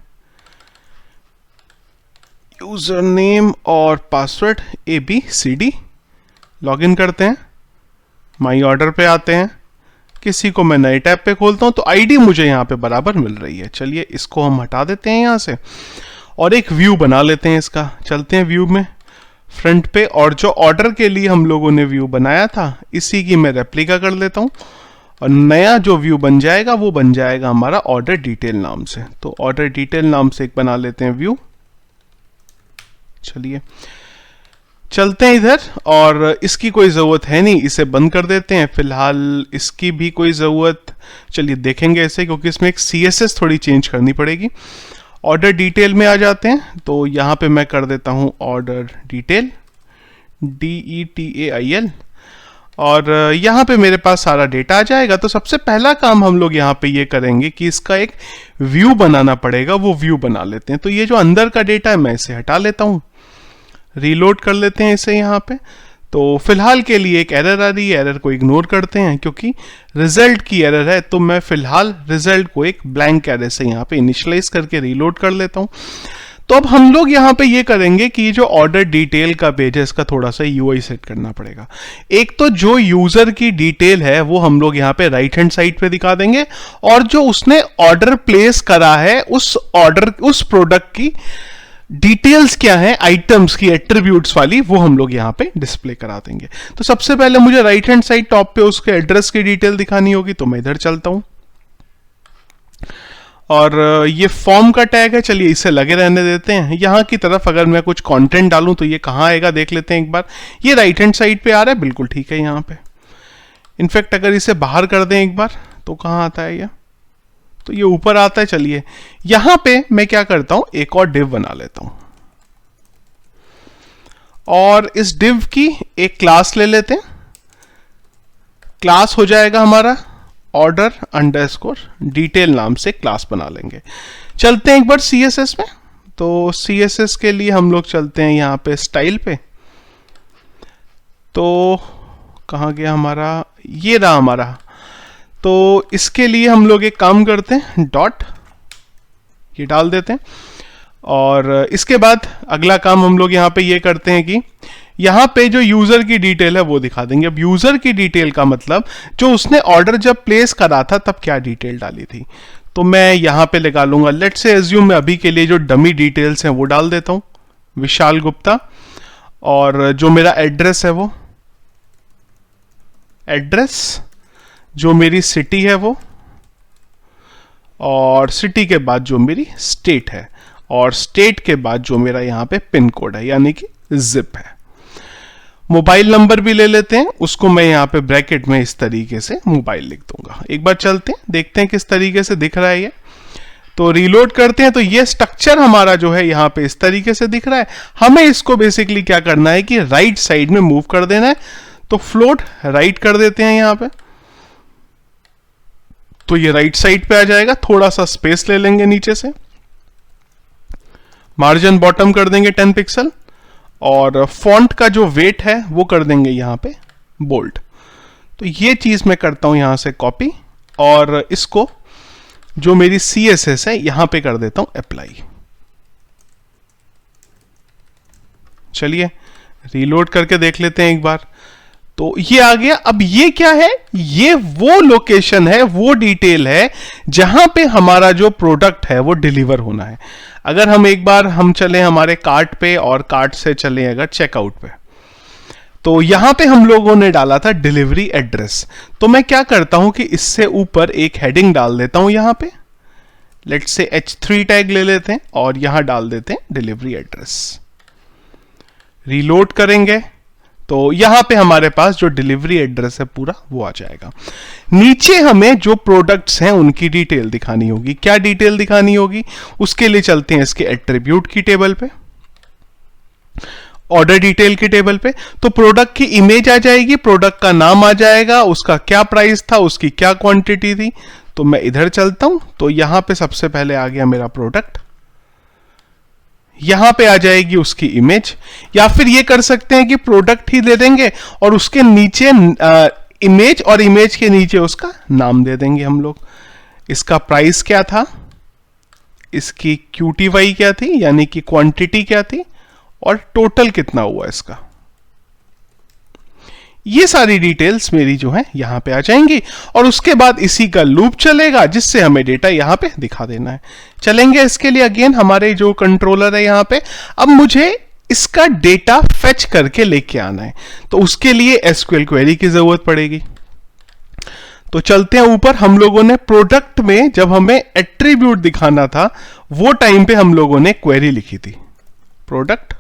यूजर नेम और पासवर्ड ABCD, लॉगिन करते हैं, माई ऑर्डर पे आते हैं, किसी को मैं नए टैब पे खोलता हूं तो आईडी मुझे यहाँ पे बराबर मिल रही है। चलिए इसको हम हटा देते हैं यहाँ से और एक व्यू बना लेते हैं इसका। चलते हैं व्यू में, फ्रंट पे, और जो ऑर्डर के लिए हम लोगों ने व्यू बनाया था इसी की मैं रेप्लिका कर लेता हूँ और नया जो व्यू बन जाएगा वो बन जाएगा हमारा ऑर्डर डिटेल नाम से। तो ऑर्डर डिटेल नाम से एक बना लेते हैं व्यू। चलिए चलते हैं इधर, और इसकी कोई ज़रूरत है नहीं, इसे बंद कर देते हैं फिलहाल, इसकी भी कोई ज़रूरत, चलिए देखेंगे इसे, क्योंकि इसमें एक CSS थोड़ी चेंज करनी पड़ेगी। ऑर्डर डिटेल में आ जाते हैं, तो यहाँ पे मैं कर देता हूँ ऑर्डर डिटेल DETAIL, और यहाँ पे मेरे पास सारा डेटा आ जाएगा। तो सबसे पहला काम हम लोग यहाँ पे ये करेंगे कि इसका एक व्यू बनाना पड़ेगा, वो व्यू बना लेते हैं। तो ये जो अंदर का डेटा है मैं इसे हटा लेता हूँ, रीलोड कर लेते हैं इसे यहाँ पे। तो फिलहाल के लिए एक एरर आ रही है, एरर को इग्नोर करते हैं क्योंकि रिजल्ट की एरर है। तो मैं फिलहाल रिजल्ट को एक ब्लैंक एरर से यहाँ पे इनिशियलाइज करके रीलोड कर लेता हूँ। तो अब हम लोग यहाँ पे ये करेंगे कि जो ऑर्डर डिटेल का पेज है इसका थोड़ा सा UI सेट करना पड़ेगा। एक तो जो यूजर की डिटेल है वो हम लोग यहाँ पे राइट हैंड साइड पे दिखा देंगे, और जो उसने ऑर्डर प्लेस करा है उस प्रोडक्ट की डिटेल्स क्या है, आइटम्स की एट्रीब्यूट्स वाली, वो हम लोग यहाँ पे डिस्प्ले करा देंगे। तो सबसे पहले मुझे राइट हैंड साइड टॉप पे उसके एड्रेस की डिटेल दिखानी होगी, तो मैं इधर चलता हूं और ये फॉर्म का टैग है, चलिए इसे लगे रहने देते हैं। यहाँ की तरफ अगर मैं कुछ कंटेंट डालूं तो ये कहाँ आएगा देख लेते हैं एक बार। ये राइट हैंड साइड पे आ रहा है, बिल्कुल ठीक है यहाँ पे। इनफैक्ट अगर इसे बाहर कर दें एक बार तो कहाँ आता है ये, तो ये ऊपर आता है। चलिए यहां पे मैं क्या करता हूं, एक और डिव बना लेता हूं और इस डिव की एक क्लास ले लेते हैं। क्लास हो जाएगा हमारा order_detail नाम से क्लास बना लेंगे। चलते हैं एक बार CSS में, तो CSS के लिए हम लोग चलते हैं यहां पे स्टाइल पे। तो कहां गया हमारा, ये रहा हमारा। तो इसके लिए हम लोग एक काम करते हैं, डॉट ये डाल देते हैं, और इसके बाद अगला काम हम लोग यहाँ पे ये करते हैं कि यहाँ पे जो यूजर की डिटेल है वो दिखा देंगे। अब यूजर की डिटेल का मतलब जो उसने ऑर्डर जब प्लेस करा था तब क्या डिटेल डाली थी। तो मैं यहां पे लगा लूंगा, लेट से एज्यूम मैं अभी के लिए जो डमी डिटेल्स हैं वो डाल देता हूं, विशाल गुप्ता, और जो मेरा एड्रेस है वो एड्रेस, जो मेरी सिटी है वो, और सिटी के बाद जो मेरी स्टेट है, और स्टेट के बाद जो मेरा यहां पे पिन कोड है यानी कि जिप है। मोबाइल नंबर भी ले लेते हैं, उसको मैं यहां पे ब्रैकेट में इस तरीके से मोबाइल लिख दूंगा। एक बार चलते हैं, देखते हैं किस तरीके से दिख रहा है ये। तो रीलोड करते हैं, तो ये स्ट्रक्चर हमारा जो है यहां पे इस तरीके से दिख रहा है। हमें इसको बेसिकली क्या करना है कि राइट साइड में मूव कर देना है, तो फ्लोट राइट कर देते हैं यहां पे, तो ये राइट साइड पे आ जाएगा। थोड़ा सा स्पेस ले लेंगे नीचे से, मार्जिन बॉटम कर देंगे 10 पिक्सल, और फॉन्ट का जो वेट है वो कर देंगे यहां पे बोल्ड। तो ये चीज मैं करता हूं यहां से कॉपी, और इसको जो मेरी CSS है यहां पे कर देता हूं अप्लाई। चलिए रीलोड करके देख लेते हैं एक बार। तो ये आ गया। अब ये क्या है, ये वो लोकेशन है, वो डिटेल है जहां पे हमारा जो प्रोडक्ट है वो डिलीवर होना है। अगर हम एक बार हम चले हमारे कार्ट पे, और कार्ट से चले अगर चेकआउट पे, तो यहां पे हम लोगों ने डाला था डिलीवरी एड्रेस। तो मैं क्या करता हूं कि इससे ऊपर एक हेडिंग डाल देता हूं यहां पे, लेट्स से H3 टैग ले लेते हैं और यहां डाल देते हैं डिलीवरी एड्रेस। रीलोड करेंगे तो यहां पे हमारे पास जो डिलीवरी एड्रेस है पूरा वो आ जाएगा। नीचे हमें जो प्रोडक्ट्स हैं उनकी डिटेल दिखानी होगी। क्या डिटेल दिखानी होगी, उसके लिए चलते हैं इसके एट्रीब्यूट की टेबल पे, ऑर्डर डिटेल की टेबल पे। तो प्रोडक्ट की इमेज आ जाएगी, प्रोडक्ट का नाम आ जाएगा, उसका क्या प्राइस था, उसकी क्या क्वांटिटी थी। तो मैं इधर चलता हूं, तो यहां पे सबसे पहले आ गया मेरा प्रोडक्ट, यहां पे आ जाएगी उसकी इमेज, या फिर ये कर सकते हैं कि प्रोडक्ट ही दे देंगे और उसके नीचे इमेज, और इमेज के नीचे उसका नाम दे देंगे हम लोग। इसका प्राइस क्या था, इसकी QTY क्या थी यानी कि क्वांटिटी क्या थी, और टोटल कितना हुआ इसका। ये सारी डिटेल्स मेरी जो है यहां पे आ जाएंगी, और उसके बाद इसी का लूप चलेगा जिससे हमें डेटा यहां पे दिखा देना है। चलेंगे इसके लिए अगेन हमारे जो कंट्रोलर है यहां पे, अब मुझे इसका डेटा फेच करके लेके आना है, तो उसके लिए SQL क्वेरी की जरूरत पड़ेगी। तो चलते हैं ऊपर। हम लोगों ने प्रोडक्ट में जब हमें एट्रीब्यूट दिखाना था वो टाइम पे हम लोगों ने क्वेरी लिखी थी प्रोडक्ट,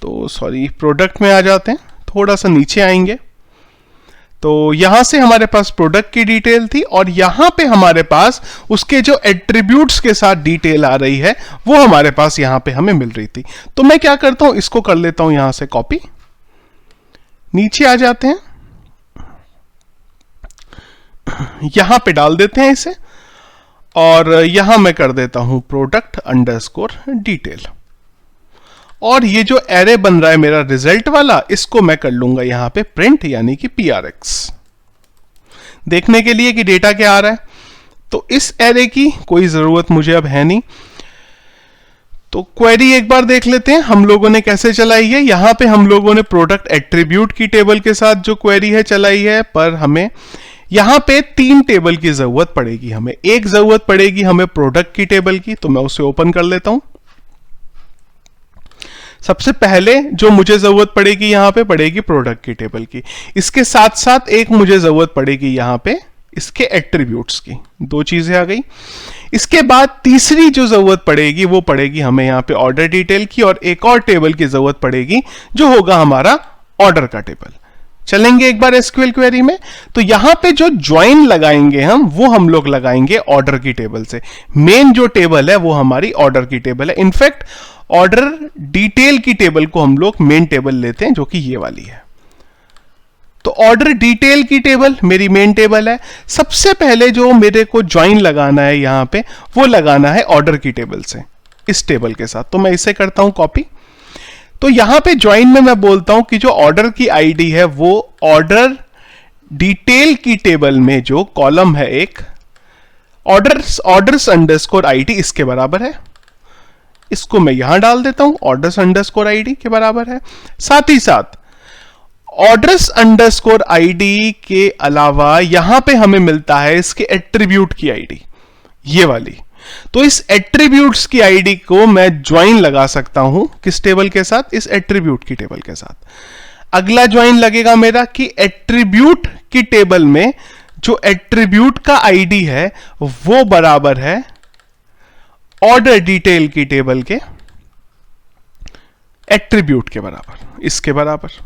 तो सॉरी प्रोडक्ट में आ जाते हैं, थोड़ा सा नीचे आएंगे। तो यहां से हमारे पास प्रोडक्ट की डिटेल थी, और यहां पे हमारे पास उसके जो एट्रीब्यूट्स के साथ डिटेल आ रही है वो हमारे पास यहां पे हमें मिल रही थी। तो मैं क्या करता हूं, इसको कर लेता हूं यहां से कॉपी, नीचे आ जाते हैं, यहां पे डाल देते हैं इसे, और यहां मैं कर देता हूं प्रोडक्ट अंडरस्कोर डिटेल, और ये जो एरे बन रहा है मेरा रिजल्ट वाला, इसको मैं कर लूंगा यहां पे प्रिंट यानी कि PRX, देखने के लिए कि डेटा क्या आ रहा है। तो इस एरे की कोई जरूरत मुझे अब है नहीं। तो क्वेरी एक बार देख लेते हैं हम लोगों ने कैसे चलाई है। यहां पे हम लोगों ने प्रोडक्ट एट्रीब्यूट की टेबल के साथ जो क्वेरी है चलाई है, पर हमें यहां पे 3 टेबल की जरूरत पड़ेगी। हमें एक जरूरत पड़ेगी हमें प्रोडक्ट की टेबल की, तो मैं उसे ओपन कर लेता हूं। सबसे पहले जो मुझे जरूरत पड़ेगी यहां पे पड़ेगी प्रोडक्ट की टेबल की, इसके साथ साथ एक मुझे जरूरत पड़ेगी यहां पे इसके एट्रीब्यूट्स की। 2 चीजें आ गई। इसके बाद तीसरी जो जरूरत पड़ेगी वो पड़ेगी हमें यहां पे ऑर्डर डिटेल की, और एक और टेबल की जरूरत पड़ेगी जो होगा हमारा ऑर्डर का टेबल। चलेंगे एक बार SQL क्वेरी में, तो यहां पे जो ज्वाइन लगाएंगे हम लोग लगाएंगे ऑर्डर की टेबल से। मेन जो टेबल है वो हमारी ऑर्डर की टेबल है। इनफैक्ट ऑर्डर डिटेल की टेबल को हम लोग मेन टेबल लेते हैं, जो कि ये वाली है। तो ऑर्डर डिटेल की टेबल मेरी मेन टेबल है। सबसे पहले जो मेरे को ज्वाइन लगाना है यहां पे, वो लगाना है ऑर्डर की टेबल से, इस टेबल के साथ। तो मैं इसे करता हूं कॉपी। तो यहां पे ज्वाइन में मैं बोलता हूं कि जो ऑर्डर की आईडी है वो ऑर्डर डिटेल की टेबल में जो कॉलम है एक ऑर्डर्स अंडरस्कोर आईडी इसके बराबर है। इसको मैं यहां डाल देता हूं, ऑर्डर्स अंडरस्कोर आईडी के बराबर है। साथ ही साथ ऑर्डर्स अंडरस्कोर आईडी के अलावा यहां पे हमें मिलता है इसके एट्रीब्यूट की आईडी, ये वाली। तो इस एट्रीब्यूट्स की आईडी को मैं ज्वाइन लगा सकता हूं किस टेबल के साथ? इस एट्रीब्यूट की टेबल के साथ। अगला ज्वाइन लगेगा मेरा कि एट्रीब्यूट की टेबल में जो एट्रीब्यूट का आईडी है वो बराबर है ऑर्डर डिटेल की टेबल के एट्रीब्यूट के बराबर, इसके बराबर।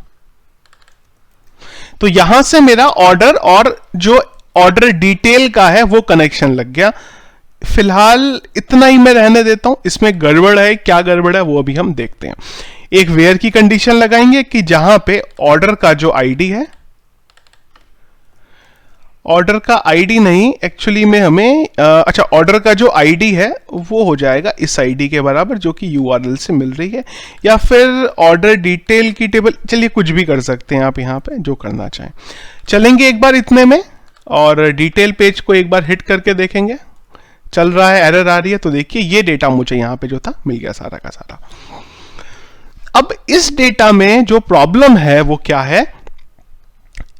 तो यहां से मेरा ऑर्डर और जो ऑर्डर डिटेल का है वो कनेक्शन लग गया। फिलहाल इतना ही मैं रहने देता हूं, इसमें गड़बड़ है, क्या गड़बड़ है वो अभी हम देखते हैं। एक वेयर की कंडीशन लगाएंगे कि जहां पे ऑर्डर का जो आईडी है, ऑर्डर का आईडी नहीं, एक्चुअली में हमें अच्छा ऑर्डर का जो आईडी है वो हो जाएगा इस आईडी के बराबर जो कि यूआरएल से मिल रही है, या फिर ऑर्डर डिटेल की टेबल, चलिए कुछ भी कर सकते हैं आप यहां पे जो करना चाहें। चलेंगे एक बार इतने में और डिटेल पेज को एक बार हिट करके देखेंगे चल रहा है, एरर आ रही है। तो देखिए ये डेटा मुझे यहां पे जो था मिल गया सारा का सारा। अब इस डेटा में जो प्रॉब्लम है वो क्या है?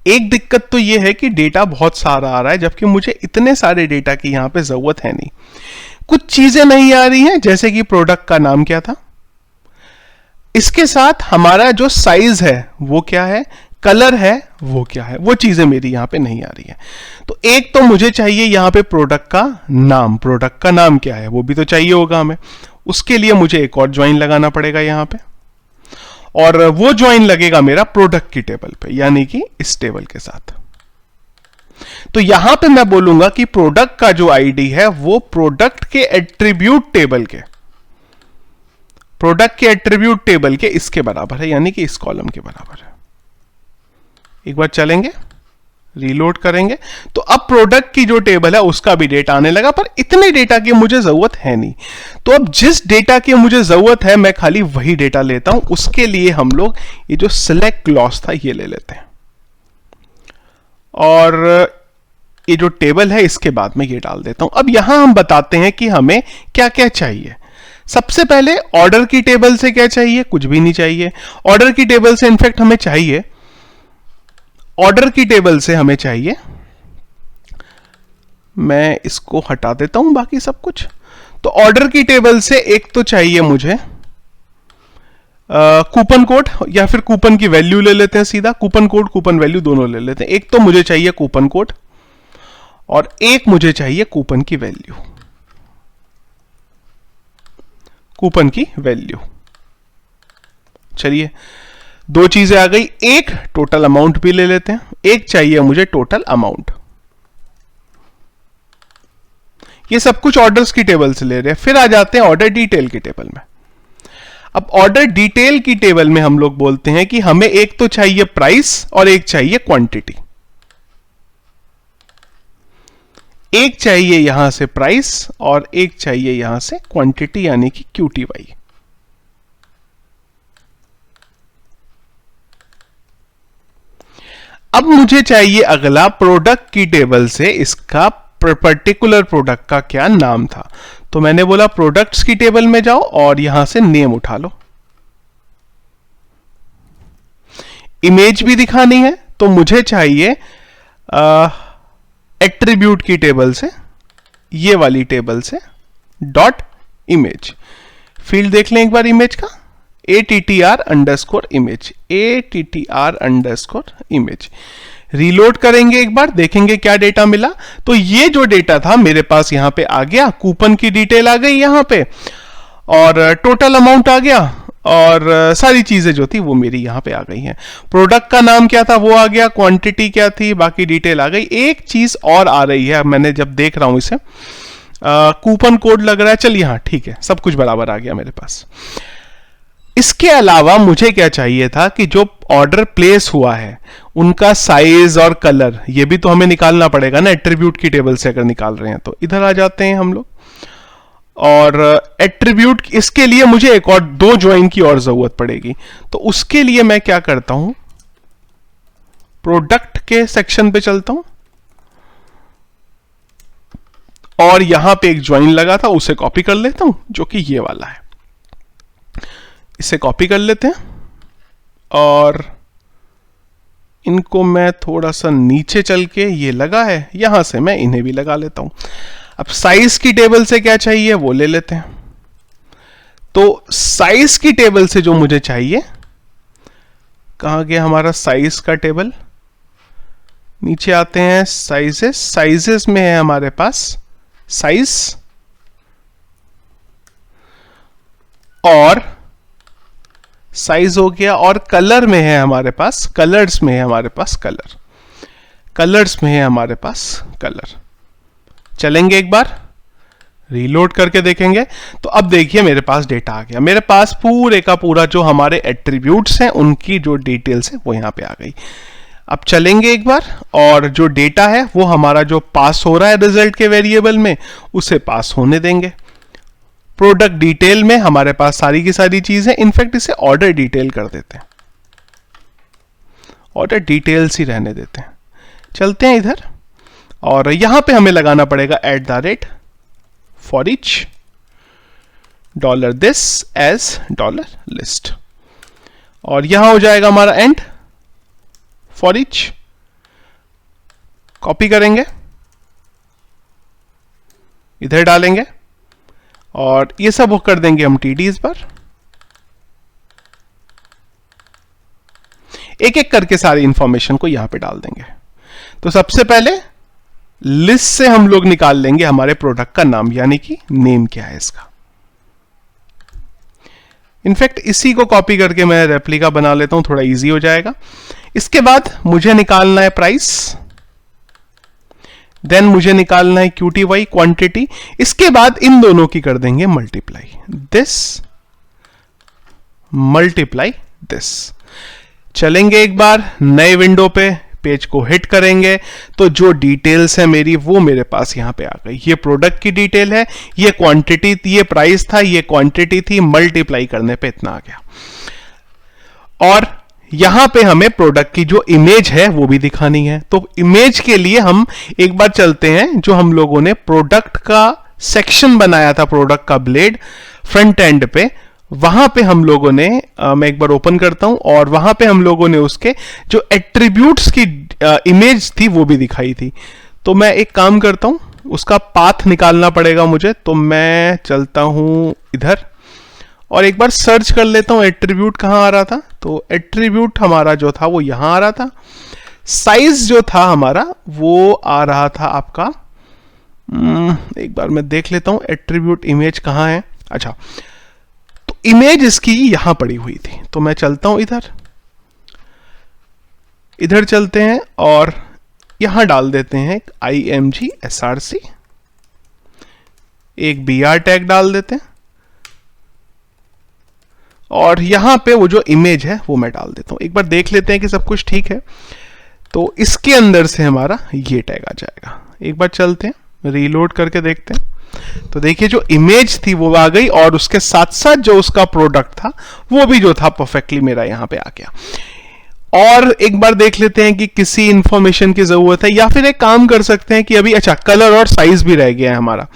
एक दिक्कत तो ये है कि डेटा बहुत सारा आ रहा है, जबकि मुझे इतने सारे डेटा की यहां पे जरूरत है नहीं। कुछ चीजें नहीं आ रही हैं, जैसे कि प्रोडक्ट का नाम क्या था, इसके साथ हमारा जो साइज है वो क्या है, कलर है वो क्या है, वो चीजें मेरी यहां पे नहीं आ रही है। तो एक तो मुझे चाहिए यहां पे प्रोडक्ट का नाम, प्रोडक्ट का नाम क्या है वो भी तो चाहिए होगा हमें। उसके लिए मुझे एक और ज्वाइन लगाना पड़ेगा यहां पे, और वो ज्वाइन लगेगा मेरा प्रोडक्ट की टेबल पे, यानी कि इस टेबल के साथ। तो यहां पे मैं बोलूंगा कि प्रोडक्ट का जो आईडी है वो प्रोडक्ट के एट्रीब्यूट टेबल के, प्रोडक्ट के एट्रीब्यूट टेबल के इसके बराबर है, यानी कि इस कॉलम के बराबर है। एक बार चलेंगे, रीलोड करेंगे, तो अब प्रोडक्ट की जो टेबल है उसका भी डेटा आने लगा, पर इतने डेटा की मुझे जरूरत है नहीं। तो अब जिस डेटा की मुझे जरूरत है मैं खाली वही डेटा लेता हूं। उसके लिए हम लोग ये जो सिलेक्ट क्लॉज था ये ले लेते हैं, और ये जो टेबल है इसके बाद में ये डाल देता हूं। अब यहां हम बताते हैं कि हमें क्या क्या चाहिए। सबसे पहले ऑर्डर की टेबल से क्या चाहिए? कुछ भी नहीं चाहिए। ऑर्डर की टेबल से इनफैक्ट हमें चाहिए, ऑर्डर की टेबल से हमें चाहिए, मैं इसको हटा देता हूं बाकी सब कुछ। तो ऑर्डर की टेबल से एक तो चाहिए मुझे कूपन कोड, या फिर कूपन की वैल्यू ले लेते हैं सीधा, कूपन कोड कूपन वैल्यू दोनों ले लेते हैं। एक तो मुझे चाहिए कूपन कोड और एक मुझे चाहिए कूपन की वैल्यू, कूपन की वैल्यू। चलिए दो चीजें आ गई, एक टोटल अमाउंट भी ले लेते हैं, एक चाहिए मुझे टोटल अमाउंट। ये सब कुछ ऑर्डर्स की टेबल से ले रहे हैं। फिर आ जाते हैं ऑर्डर डिटेल की टेबल में। अब ऑर्डर डिटेल की टेबल में हम लोग बोलते हैं कि हमें एक तो चाहिए प्राइस और एक चाहिए क्वांटिटी। एक चाहिए यहां से प्राइस और एक चाहिए यहां से क्वांटिटी, यानी कि QTY। अब मुझे चाहिए अगला प्रोडक्ट की टेबल से इसका पर्टिकुलर प्रोडक्ट का क्या नाम था। तो मैंने बोला प्रोडक्ट्स की टेबल में जाओ और यहां से नेम उठा लो। इमेज भी दिखानी है तो मुझे चाहिए एट्रीब्यूट की टेबल से, ये वाली टेबल से डॉट इमेज। फील्ड देख लें एक बार इमेज का, ATTR_image, ATTR_image। रीलोड करेंगे एक बार, देखेंगे क्या डेटा मिला। तो ये जो डेटा था मेरे पास यहां पे आ गया, कूपन की डिटेल आ गई यहां पे, और टोटल अमाउंट आ गया, और सारी चीजें जो थी वो मेरी यहां पे आ गई हैं। प्रोडक्ट का नाम क्या था वो आ गया, क्वांटिटी क्या थी, बाकी डिटेल आ गई। एक चीज और आ रही है, मैंने जब देख रहा हूं इसे, कूपन कोड लग रहा है, चलिए हाँ ठीक है, सब कुछ बराबर आ गया मेरे पास। इसके अलावा मुझे क्या चाहिए था कि जो ऑर्डर प्लेस हुआ है उनका साइज और कलर, ये भी तो हमें निकालना पड़ेगा ना एट्रीब्यूट की टेबल से अगर निकाल रहे हैं। तो इधर आ जाते हैं हम लोग, और एट्रीब्यूट, इसके लिए मुझे एक और दो ज्वाइन की और जरूरत पड़ेगी। तो उसके लिए मैं क्या करता हूं, प्रोडक्ट के सेक्शन पे चलता हूं और यहां पे एक ज्वाइन लगा था उसे कॉपी कर लेता हूं, जो कि ये वाला है। इसे कॉपी कर लेते हैं और इनको मैं थोड़ा सा नीचे चल के, ये लगा है, यहां से मैं इन्हें भी लगा लेता हूं। अब साइज की टेबल से क्या चाहिए वो ले लेते हैं। तो साइज की टेबल से जो मुझे चाहिए, कहां गया हमारा साइज का टेबल, नीचे आते हैं साइजेस, साइजेस में है हमारे पास साइज, और साइज हो गया, और कलर में है हमारे पास, कलर्स में है हमारे पास कलर, कलर्स में है हमारे पास कलर। चलेंगे एक बार रीलोड करके देखेंगे। तो अब देखिए मेरे पास डेटा आ गया, मेरे पास पूरे का पूरा जो हमारे एट्रीब्यूट्स हैं उनकी जो डिटेल्स है वो यहां पे आ गई। अब चलेंगे एक बार, और जो डेटा है वो हमारा जो पास हो रहा है रिजल्ट के वेरिएबल में, उसे पास होने देंगे। प्रोडक्ट डिटेल में हमारे पास सारी की सारी चीज है, इनफैक्ट इसे ऑर्डर डिटेल कर देते हैं, ऑर्डर डिटेल्स ही रहने देते हैं। चलते हैं इधर, और यहां पे हमें लगाना पड़ेगा @ for each $this as $list, और यहां हो जाएगा हमारा एंड for each। कॉपी करेंगे, इधर डालेंगे, और ये सब कर देंगे हम TD इस बार। एक एक करके सारी इंफॉर्मेशन को यहां पे डाल देंगे। तो सबसे पहले लिस्ट से हम लोग निकाल लेंगे हमारे प्रोडक्ट का नाम, यानी कि नेम क्या है इसका। इनफैक्ट इसी को कॉपी करके मैं रेप्लिका बना लेता हूं, थोड़ा इजी हो जाएगा। इसके बाद मुझे निकालना है प्राइस, देन मुझे निकालना है QTY क्वांटिटी, इसके बाद इन दोनों की कर देंगे मल्टीप्लाई, दिस मल्टीप्लाई दिस। चलेंगे एक बार नए विंडो पे, पेज को हिट करेंगे, तो जो डिटेल्स है मेरी वो मेरे पास यहां पे आ गई। ये प्रोडक्ट की डिटेल है, ये क्वांटिटी, ये प्राइस था, ये क्वांटिटी थी, मल्टीप्लाई करने पे इतना आ गया। और यहां पे हमें प्रोडक्ट की जो इमेज है वो भी दिखानी है। तो इमेज के लिए हम एक बार चलते हैं, जो हम लोगों ने प्रोडक्ट का सेक्शन बनाया था, प्रोडक्ट का ब्लेड फ्रंट एंड पे, वहां पे हम लोगों ने मैं एक बार ओपन करता हूं, और वहां पे हम लोगों ने उसके जो एट्रीब्यूट्स की इमेज थी वो भी दिखाई थी। तो मैं एक काम करता हूं, उसका पाथ निकालना पड़ेगा मुझे। तो मैं चलता हूं इधर, और एक बार सर्च कर लेता हूं एट्रीब्यूट कहां आ रहा था। तो एट्रीब्यूट हमारा जो था वो यहां आ रहा था। साइज जो था हमारा वो आ रहा था आपका, एक बार मैं देख लेता हूं एट्रीब्यूट इमेज कहां है। अच्छा, तो इमेज इसकी यहां पड़ी हुई थी। तो मैं चलता हूं इधर, इधर चलते हैं, और यहां डाल देते हैं IMG SRC, एक BR टैग डाल देते हैं, और यहां पे वो जो इमेज है वो मैं डाल देता हूं। एक बार देख लेते हैं कि सब कुछ ठीक है। तो इसके अंदर से हमारा ये टैग आ जाएगा। एक बार चलते हैं, रीलोड करके देखते हैं। तो देखिए जो इमेज थी वो आ गई, और उसके साथ साथ जो उसका प्रोडक्ट था वो भी जो था परफेक्टली मेरा यहां पे आ गया। और एक बार देख लेते हैं कि किसी इंफॉर्मेशन की जरूरत है, या फिर एक काम कर सकते हैं कि अभी, अच्छा, कलर और साइज भी रह गया है हमारा।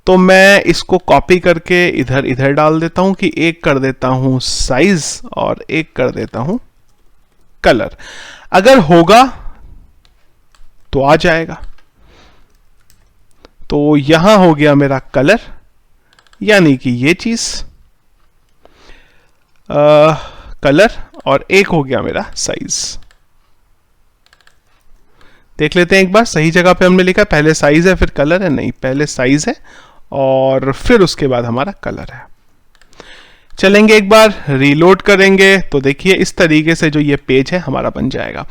तो मैं इसको कॉपी करके इधर इधर डाल देता हूं कि एक कर देता हूं साइज और एक कर देता हूं कलर। अगर होगा तो आ जाएगा। तो यहां हो गया मेरा कलर, यानी कि ये चीज कलर, और एक हो गया मेरा साइज। देख लेते हैं एक बार, सही जगह पे हमने लिखा, पहले साइज है फिर कलर है, नहीं, पहले साइज है और फिर उसके बाद हमारा कलर है। चलेंगे एक बार, रीलोड करेंगे, तो देखिए इस तरीके से जो ये पेज है हमारा बन जाएगा।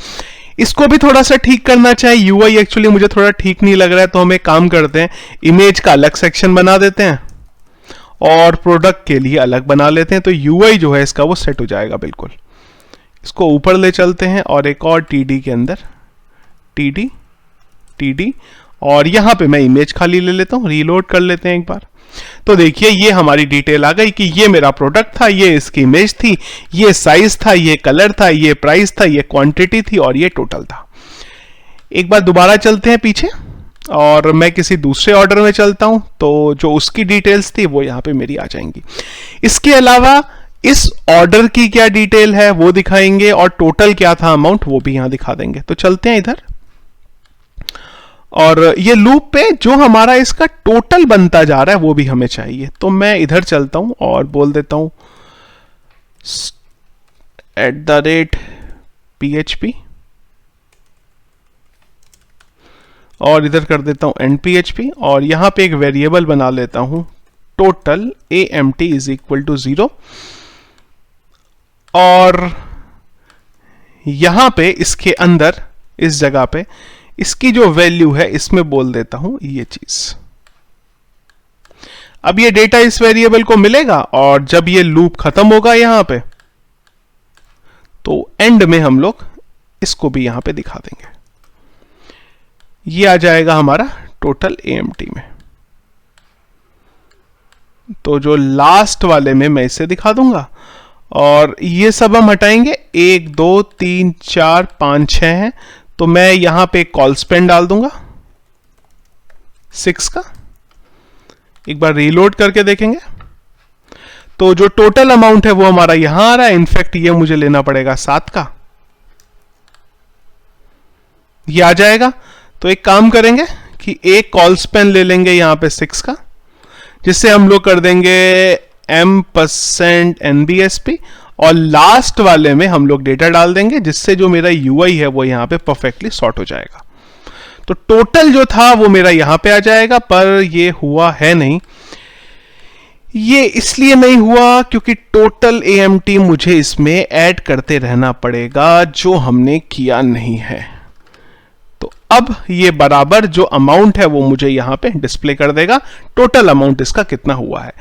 इसको भी थोड़ा सा ठीक करना चाहिए, यूआई एक्चुअली मुझे थोड़ा ठीक नहीं लग रहा है। तो हम एक काम करते हैं, इमेज का अलग सेक्शन बना देते हैं और प्रोडक्ट के लिए अलग बना लेते हैं। तो यूआई जो है इसका वो सेट हो जाएगा बिल्कुल। इसको ऊपर ले चलते हैं और एक और टीडी के अंदर टीडी, और यहां पे मैं इमेज खाली ले लेता हूं। रीलोड कर लेते हैं एक बार, तो देखिए ये हमारी डिटेल आ गई कि ये मेरा प्रोडक्ट था, ये इसकी इमेज थी, ये साइज था, ये कलर था, ये प्राइस था, ये क्वांटिटी थी और ये टोटल था। एक बार दोबारा चलते हैं पीछे और मैं किसी दूसरे ऑर्डर में चलता हूं, तो जो उसकी डिटेल्स थी वो यहां पे मेरी आ जाएंगी। इसके अलावा इस ऑर्डर की क्या डिटेल है वो दिखाएंगे, और टोटल क्या था अमाउंट वो भी यहां दिखा देंगे। तो चलते हैं इधर, और ये लूप पे जो हमारा इसका टोटल बनता जा रहा है वो भी हमें चाहिए। तो मैं इधर चलता हूं और बोल देता हूं @php, और इधर कर देता हूं endphp, और यहां पे एक वेरिएबल बना लेता हूं total amt is equal to 0, और यहां पे इसके अंदर इस जगह पे इसकी जो वैल्यू है इसमें बोल देता हूं ये चीज। अब ये डेटा इस वेरिएबल को मिलेगा, और जब ये लूप खत्म होगा यहां पे, तो एंड में हम लोग इसको भी यहां पे दिखा देंगे। ये आ जाएगा हमारा टोटल amt में। तो जो लास्ट वाले में मैं इसे दिखा दूंगा, और ये सब हम हटाएंगे। 1 2 3 4 5 6 हैं, तो मैं यहां पे कॉल स्पेंड डाल दूंगा 6 का। एक बार रीलोड करके देखेंगे तो जो टोटल अमाउंट है वो हमारा यहां आ रहा है। इनफैक्ट ये मुझे लेना पड़ेगा 7 का, ये आ जाएगा। तो एक काम करेंगे कि एक कॉल स्पेंड ले लेंगे यहां पे 6 का, जिससे हम लोग कर देंगे m%nbsp, और लास्ट वाले में हम लोग डेटा डाल देंगे, जिससे जो मेरा यूआई है वो यहां पे परफेक्टली सॉर्ट हो जाएगा। तो टोटल जो था वो मेरा यहां पे आ जाएगा, पर ये हुआ है नहीं। ये इसलिए नहीं हुआ क्योंकि टोटल amt मुझे इसमें ऐड करते रहना पड़ेगा, जो हमने किया नहीं है। तो अब ये बराबर जो अमाउंट है वो मुझे यहां पे डिस्प्ले कर देगा, टोटल अमाउंट इसका कितना हुआ है।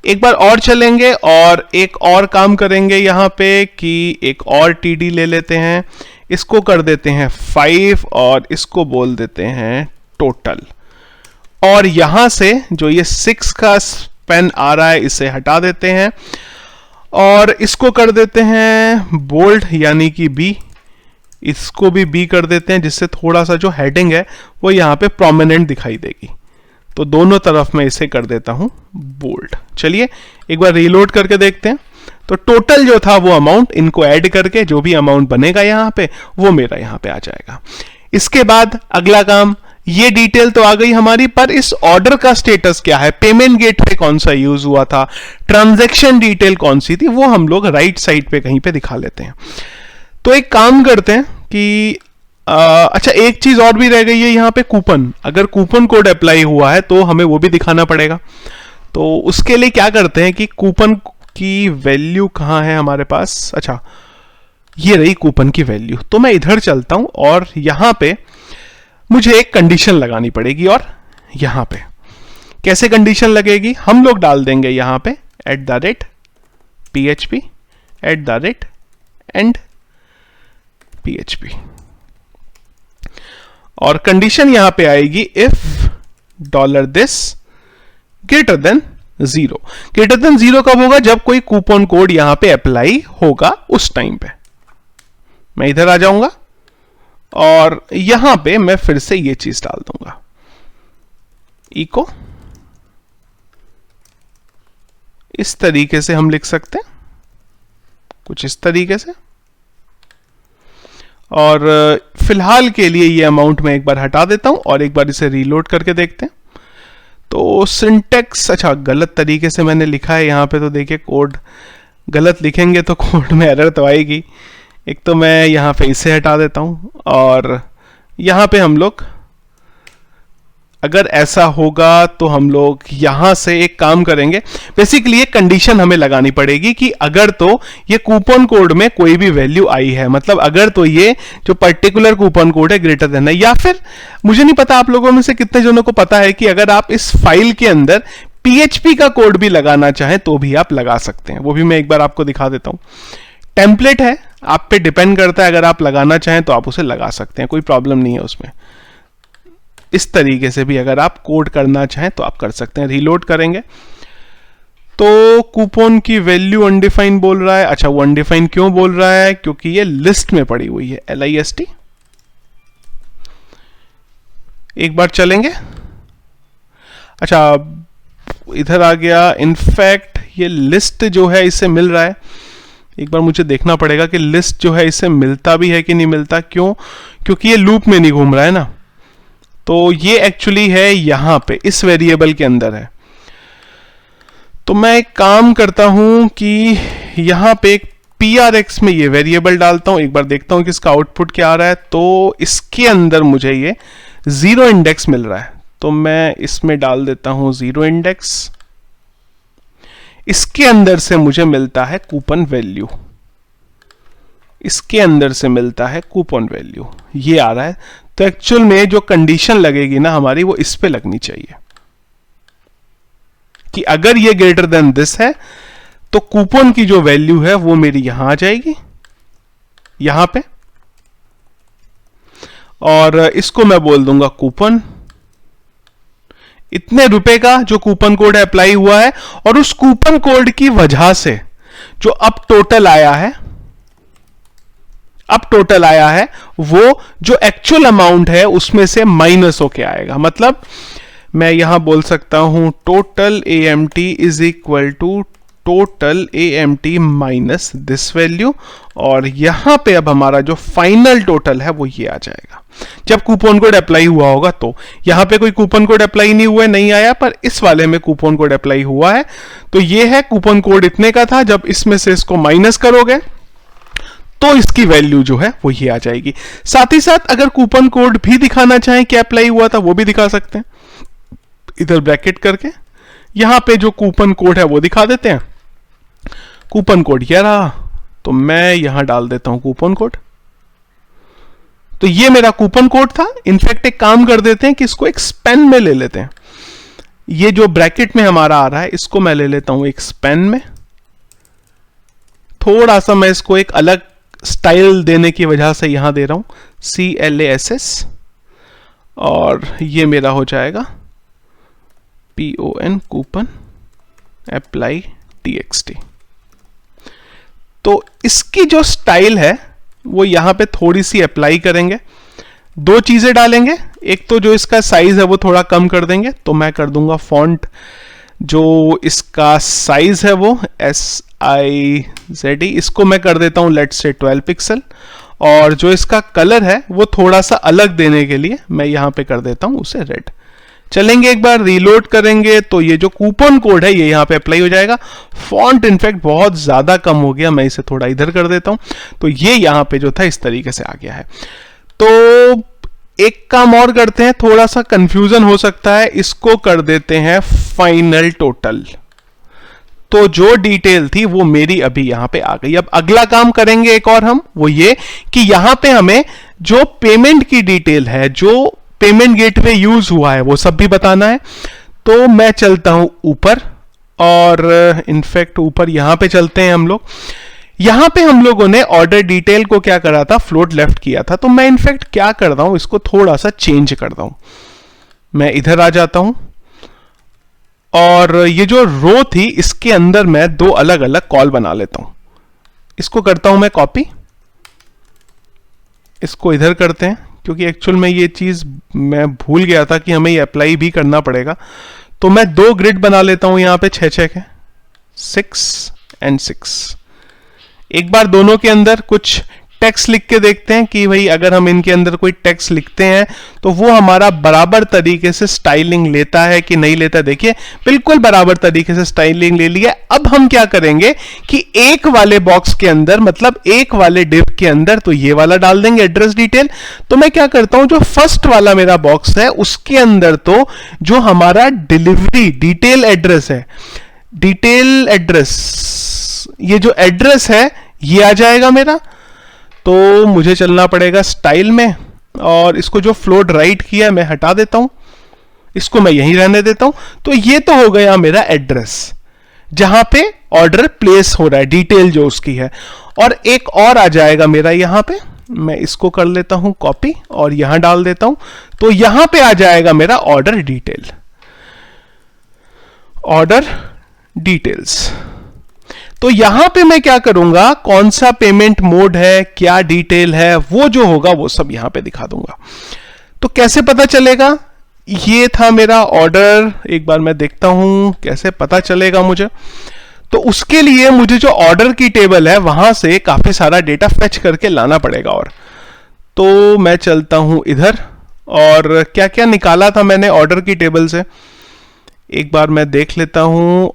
एक बार और चलेंगे और एक और काम करेंगे यहां पे कि एक और टीडी ले लेते हैं, इसको कर देते हैं 5, और इसको बोल देते हैं टोटल। और यहां से जो ये 6 का स्पेन आ रहा है इसे हटा देते हैं, और इसको कर देते हैं बोल्ड यानी कि बी, इसको भी बी कर देते हैं, जिससे थोड़ा सा जो हेडिंग है वो यहां पे प्रोमिनेंट दिखाई देगी। तो दोनों तरफ मैं इसे कर देता हूं बोल्ड। चलिए एक बार रीलोड करके देखते हैं। तो टोटल जो था वो अमाउंट, इनको ऐड करके जो भी अमाउंट बनेगा यहां पे वो मेरा यहां पे आ जाएगा। इसके बाद अगला काम, ये डिटेल तो आ गई हमारी, पर इस ऑर्डर का स्टेटस क्या है, पेमेंट गेटवे कौन सा यूज हुआ था, ट्रांजैक्शन डिटेल कौन सी थी, वो हम लोग राइट साइड पे कहीं पे दिखा लेते हैं। तो एक काम करते हैं कि अच्छा एक चीज और भी रह गई है यहां पे, कूपन। अगर कूपन कोड अप्लाई हुआ है तो हमें वो भी दिखाना पड़ेगा। तो उसके लिए क्या करते हैं कि कूपन की वैल्यू कहां है हमारे पास, अच्छा ये रही कूपन की वैल्यू। तो मैं इधर चलता हूं और यहां पे मुझे एक कंडीशन लगानी पड़ेगी, और यहां पे कैसे कंडीशन लगेगी, हम लोग डाल देंगे यहां पे @php @endphp, और कंडीशन यहां पे आएगी if $this greater than 0। Greater than 0 कब होगा, जब कोई कूपन कोड यहां पे अप्लाई होगा उस टाइम पे। मैं इधर आ जाऊंगा और यहां पे मैं फिर से ये चीज डाल दूंगा, इको। इस तरीके से हम लिख सकते हैं, कुछ इस तरीके से। और फिलहाल के लिए ये अमाउंट मैं एक बार हटा देता हूं और एक बार इसे रीलोड करके देखते हैं। तो सिंटेक्स अच्छा गलत तरीके से मैंने लिखा है यहां पे, तो देखिए कोड गलत लिखेंगे तो कोड में एरर तो आएगी। एक तो मैं यहां पे इसे हटा देता हूं, और यहां पे हम लोग अगर ऐसा होगा तो हम लोग यहां से एक काम करेंगे, बेसिकली एक कंडीशन हमें लगानी पड़ेगी कि अगर तो ये कूपन कोड में कोई भी वैल्यू आई है, मतलब अगर तो ये जो पर्टिकुलर कूपन कोड है ग्रेटर देन है, या फिर मुझे नहीं पता आप लोगों में से कितने जनों को पता है कि अगर आप इस फाइल के अंदर PHP का कोड भी लगाना चाहें तो भी आप लगा सकते हैं। वो भी मैं एक बार आपको दिखा देता हूं। टेम्पलेट है, आप पे डिपेंड करता है, अगर आप लगाना चाहें तो आप उसे लगा सकते हैं, कोई प्रॉब्लम नहीं है उसमें। इस तरीके से भी अगर आप कोड करना चाहें तो आप कर सकते हैं। रीलोड करेंगे तो कूपन की वैल्यू अनडिफाइंड बोल रहा है। अच्छा वो अनडिफाइंड क्यों बोल रहा है, क्योंकि ये लिस्ट में पड़ी हुई है, LIST। एक बार चलेंगे, अच्छा इधर आ गया। इनफैक्ट ये लिस्ट जो है इससे मिल रहा है, एक बार मुझे देखना पड़ेगा कि लिस्ट जो है इससे मिलता भी है कि नहीं मिलता। क्यों? क्योंकि ये लूप में नहीं घूम रहा है ना, तो ये एक्चुअली है यहां पे इस वेरिएबल के अंदर है। तो मैं एक काम करता हूं कि यहां पे एक PRX में ये वेरिएबल डालता हूं, एक बार देखता हूं कि इसका आउटपुट क्या आ रहा है। तो इसके अंदर मुझे ये 0 इंडेक्स मिल रहा है, तो मैं इसमें डाल देता हूं 0 इंडेक्स। इसके अंदर से मुझे मिलता है कूपन वैल्यू, इसके अंदर से मिलता है कूपन वैल्यू, ये आ रहा है। तो एक्चुअल में जो कंडीशन लगेगी ना हमारी, वो इस पे लगनी चाहिए कि अगर ये ग्रेटर देन दिस है तो कूपन की जो वैल्यू है वो मेरी यहां आ जाएगी, यहां पे, और इसको मैं बोल दूंगा कूपन, इतने रुपए का जो कूपन कोड अप्लाई हुआ है। और उस कूपन कोड की वजह से जो अब टोटल आया है, वो जो एक्चुअल अमाउंट है उसमें से माइनस होके आएगा। मतलब मैं यहां बोल सकता हूं total AMT is equal to total AMT minus this value, और यहां पे अब हमारा जो फाइनल टोटल है वो ये आ जाएगा जब कूपन कोड अप्लाई हुआ होगा। तो यहां पे कोई कूपन कोड अप्लाई नहीं हुआ है, नहीं आया, पर इस वाले में कूपन कोड अप्लाई हुआ है। तो ये है कूपन कोड इतने का था, जब इसमें से इसको माइनस करोगे तो इसकी वैल्यू जो है वो ये आ जाएगी। साथ ही साथ अगर कूपन कोड भी दिखाना चाहें कि अप्लाई हुआ था, वो भी दिखा सकते हैं, इधर ब्रैकेट करके यहां पे जो कूपन कोड है वो दिखा देते हैं। कूपन कोड ये रहा, तो मैं यहां डाल देता हूं कूपन कोड। तो ये मेरा कूपन कोड था। इनफैक्ट एक काम कर देते हैं कि इसको एक स्पेन में ले लेते हैं। ये जो ब्रैकेट में हमारा आ रहा है इसको मैं ले लेता हूं एक स्पेन में। थोड़ा सा मैं इसको एक अलग स्टाइल देने की वजह से यहां दे रहा हूं CLASS, और ये मेरा हो जाएगा PON कूपन अप्लाई TXT। तो इसकी जो स्टाइल है वो यहां पे थोड़ी सी अप्लाई करेंगे। दो चीजें डालेंगे, एक तो जो इसका साइज है वो थोड़ा कम कर देंगे, तो मैं कर दूंगा फॉन्ट जो इसका साइज है वो SIZE, इसको मैं कर देता हूं लेट्स से 12 पिक्सल, और जो इसका कलर है वो थोड़ा सा अलग देने के लिए मैं यहां पे कर देता हूं उसे रेड। चलेंगे एक बार रीलोड करेंगे तो ये जो कूपन कोड है ये यहां पे अप्लाई हो जाएगा। फॉन्ट इनफैक्ट बहुत ज्यादा कम हो गया, मैं इसे थोड़ा इधर कर देता हूं, तो ये यहां पे जो था इस तरीके से आ गया है। तो एक काम और करते हैं, थोड़ा सा कंफ्यूजन हो सकता है, इसको कर देते हैं फाइनल टोटल। तो जो डिटेल थी वो मेरी अभी यहां पे आ गई। अब अगला काम करेंगे एक और हम, वो ये कि यहां पे हमें जो पेमेंट की डिटेल है, जो पेमेंट गेटवे यूज हुआ है, वो सब भी बताना है। तो मैं चलता हूं ऊपर, और इनफैक्ट ऊपर यहां पे चलते हैं हम लोग। यहां पे हम लोगों ने ऑर्डर डिटेल को क्या करा था, फ्लोट लेफ्ट किया था। तो मैं इनफैक्ट क्या करता हूं, इसको थोड़ा सा चेंज करता हूं। मैं इधर आ जाता हूं, और ये जो रो थी इसके अंदर मैं दो अलग अलग कॉल बना लेता हूं। इसको करता हूं मैं कॉपी, इसको इधर करते हैं, क्योंकि एक्चुअल में ये चीज मैं भूल गया था कि हमें ये अप्लाई भी करना पड़ेगा। तो मैं दो ग्रिड बना लेता हूं यहां पे 6-6 के, 6 और 6। एक बार दोनों के अंदर कुछ टेक्स्ट लिख के देखते हैं कि भाई अगर हम इनके अंदर कोई टेक्स्ट लिखते हैं तो वो हमारा बराबर तरीके से स्टाइलिंग लेता है कि नहीं लेता। देखिए बिल्कुल बराबर तरीके से स्टाइलिंग ले लिया। अब हम क्या करेंगे कि एक वाले बॉक्स के अंदर, मतलब एक वाले डिव के अंदर, तो ये वाला डाल देंगे एड्रेस डिटेल। तो मैं क्या करता हूं, जो फर्स्ट वाला मेरा बॉक्स है उसके अंदर तो जो हमारा डिलीवरी डिटेल एड्रेस है, डिटेल एड्रेस, ये जो एड्रेस है ये आ जाएगा मेरा। तो मुझे चलना पड़ेगा स्टाइल में, और इसको जो फ्लोट राइट किया मैं हटा देता हूं, इसको मैं यहीं रहने देता हूं। तो ये तो हो गया मेरा एड्रेस जहां पे ऑर्डर प्लेस हो रहा है, डिटेल जो उसकी है। और एक और आ जाएगा मेरा यहां पे, मैं इसको कर लेता हूं कॉपी और यहां डाल देता हूं। तो यहां पे आ जाएगा मेरा ऑर्डर डिटेल, ऑर्डर डिटेल्स। तो यहां पे मैं क्या करूंगा, कौन सा पेमेंट मोड है, क्या डिटेल है, वो जो होगा वो सब यहां पे दिखा दूंगा। तो कैसे पता चलेगा, ये था मेरा ऑर्डर। एक बार मैं देखता हूं कैसे पता चलेगा मुझे। तो उसके लिए मुझे जो ऑर्डर की टेबल है वहां से काफी सारा डेटा फेच करके लाना पड़ेगा। और तो मैं चलता हूं इधर, और क्या क्या निकाला था मैंने ऑर्डर की टेबल से एक बार मैं देख लेता हूं।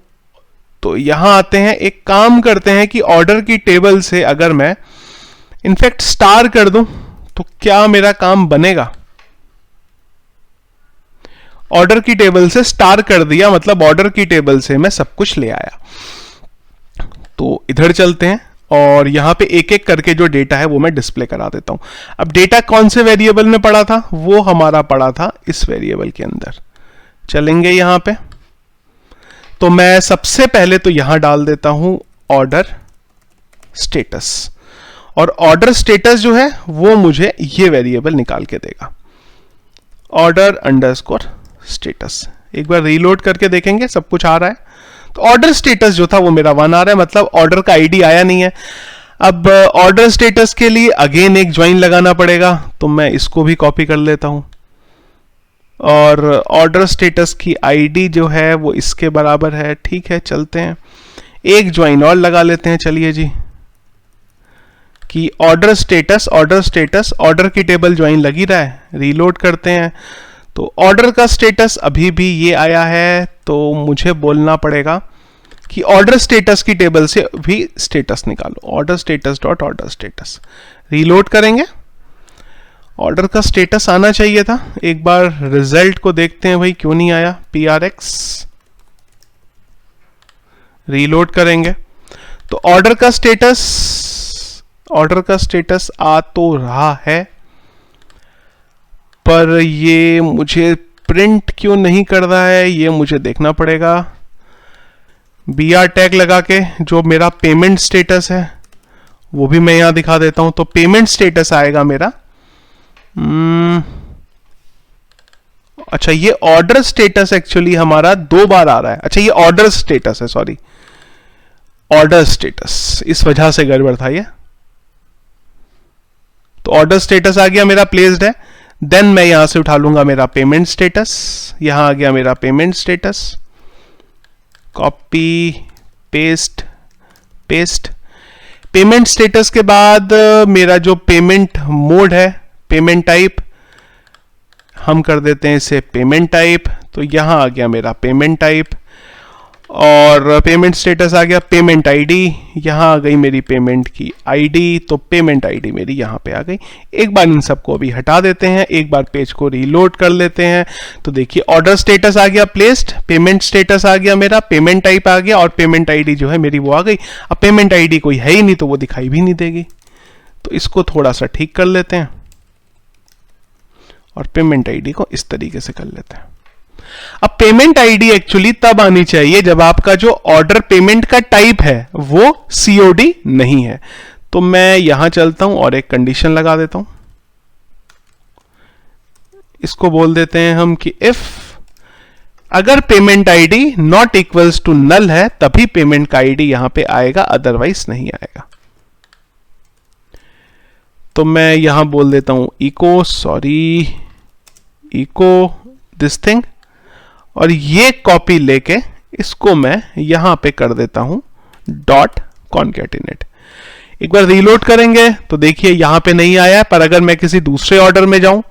तो यहां आते हैं, एक काम करते हैं कि ऑर्डर की टेबल से अगर मैं इनफैक्ट स्टार कर दूं तो क्या मेरा काम बनेगा। ऑर्डर की टेबल से स्टार कर दिया, मतलब ऑर्डर की टेबल से मैं सब कुछ ले आया। तो इधर चलते हैं और यहां पे एक एक करके जो डेटा है वो मैं डिस्प्ले करा देता हूं। अब डेटा कौन से वेरिएबल में पड़ा था, वो हमारा पड़ा था इस वेरिएबल के अंदर। चलेंगे यहां पे, तो मैं सबसे पहले तो यहां डाल देता हूं ऑर्डर स्टेटस, और ऑर्डर स्टेटस जो है वो मुझे ये वेरिएबल निकाल के देगा, ऑर्डर अंडरस्कोर स्टेटस। एक बार रीलोड करके देखेंगे सब कुछ आ रहा है। तो ऑर्डर स्टेटस जो था वो मेरा 1 आ रहा है, मतलब ऑर्डर का आईडी आया नहीं है। अब ऑर्डर स्टेटस के लिए अगेन एक ज्वाइन लगाना पड़ेगा, तो मैं इसको भी कॉपी कर लेता हूं, और ऑर्डर स्टेटस की आईडी जो है वो इसके बराबर है। ठीक है, चलते हैं, एक ज्वाइन और लगा लेते हैं। चलिए जी, कि ऑर्डर स्टेटस ऑर्डर की टेबल ज्वाइन लगी रहा है। रीलोड करते हैं, तो ऑर्डर का स्टेटस अभी भी ये आया है, तो मुझे बोलना पड़ेगा कि ऑर्डर स्टेटस की टेबल से भी स्टेटस निकालो, order status dot order status. Reload करेंगे, ऑर्डर का स्टेटस आना चाहिए था। एक बार रिजल्ट को देखते हैं भाई क्यों नहीं आया। PRX रीलोड करेंगे, तो ऑर्डर का स्टेटस आ तो रहा है, पर ये मुझे प्रिंट क्यों नहीं कर रहा है, ये मुझे देखना पड़ेगा। BR टैग लगा के जो मेरा पेमेंट स्टेटस है वो भी मैं यहां दिखा देता हूं। तो पेमेंट स्टेटस आएगा मेरा, अच्छा ये ऑर्डर स्टेटस एक्चुअली हमारा 2 बार आ रहा है। अच्छा ये ऑर्डर स्टेटस है, सॉरी ऑर्डर स्टेटस, इस वजह से गड़बड़ था ये। तो ऑर्डर स्टेटस आ गया मेरा, प्लेस्ड है। देन मैं यहां से उठा लूंगा मेरा पेमेंट स्टेटस, यहां आ गया मेरा payment status, copy paste payment status के बाद मेरा जो पेमेंट मोड है, पेमेंट टाइप, हम कर देते हैं इसे पेमेंट टाइप। तो यहां आ गया मेरा पेमेंट टाइप, और पेमेंट स्टेटस आ गया पेमेंट आईडी, यहां आ गई मेरी पेमेंट की आईडी, तो पेमेंट आईडी मेरी यहां पे आ गई। एक बार इन सबको अभी हटा देते हैं, एक बार पेज को रीलोड कर लेते हैं। तो देखिए ऑर्डर स्टेटस आ गया प्लेस्ड, पेमेंट स्टेटस आ गया मेरा, पेमेंट टाइप आ गया, और पेमेंट आईडी जो है मेरी वो आ गई। अब पेमेंट आईडी कोई है ही नहीं तो वो दिखाई भी नहीं देगी, तो इसको थोड़ा सा ठीक कर लेते हैं और पेमेंट आईडी को इस तरीके से कर लेते हैं। अब पेमेंट आईडी एक्चुअली तब आनी चाहिए जब आपका जो ऑर्डर पेमेंट का टाइप है वो COD नहीं है। तो मैं यहां चलता हूं और एक कंडीशन लगा देता हूं, इसको बोल देते हैं हम कि इफ अगर payment ID not equals to null है तभी पेमेंट का आईडी यहां पे आएगा, अदरवाइज नहीं आएगा। तो मैं यहां बोल देता हूं इको दिस थिंग, और ये कॉपी लेके इसको मैं यहां पे कर देता हूं डॉट कॉन्कैटिनेट। एक बार रीलोड करेंगे तो देखिए यहां पे नहीं आया, पर अगर मैं किसी दूसरे ऑर्डर में जाऊं,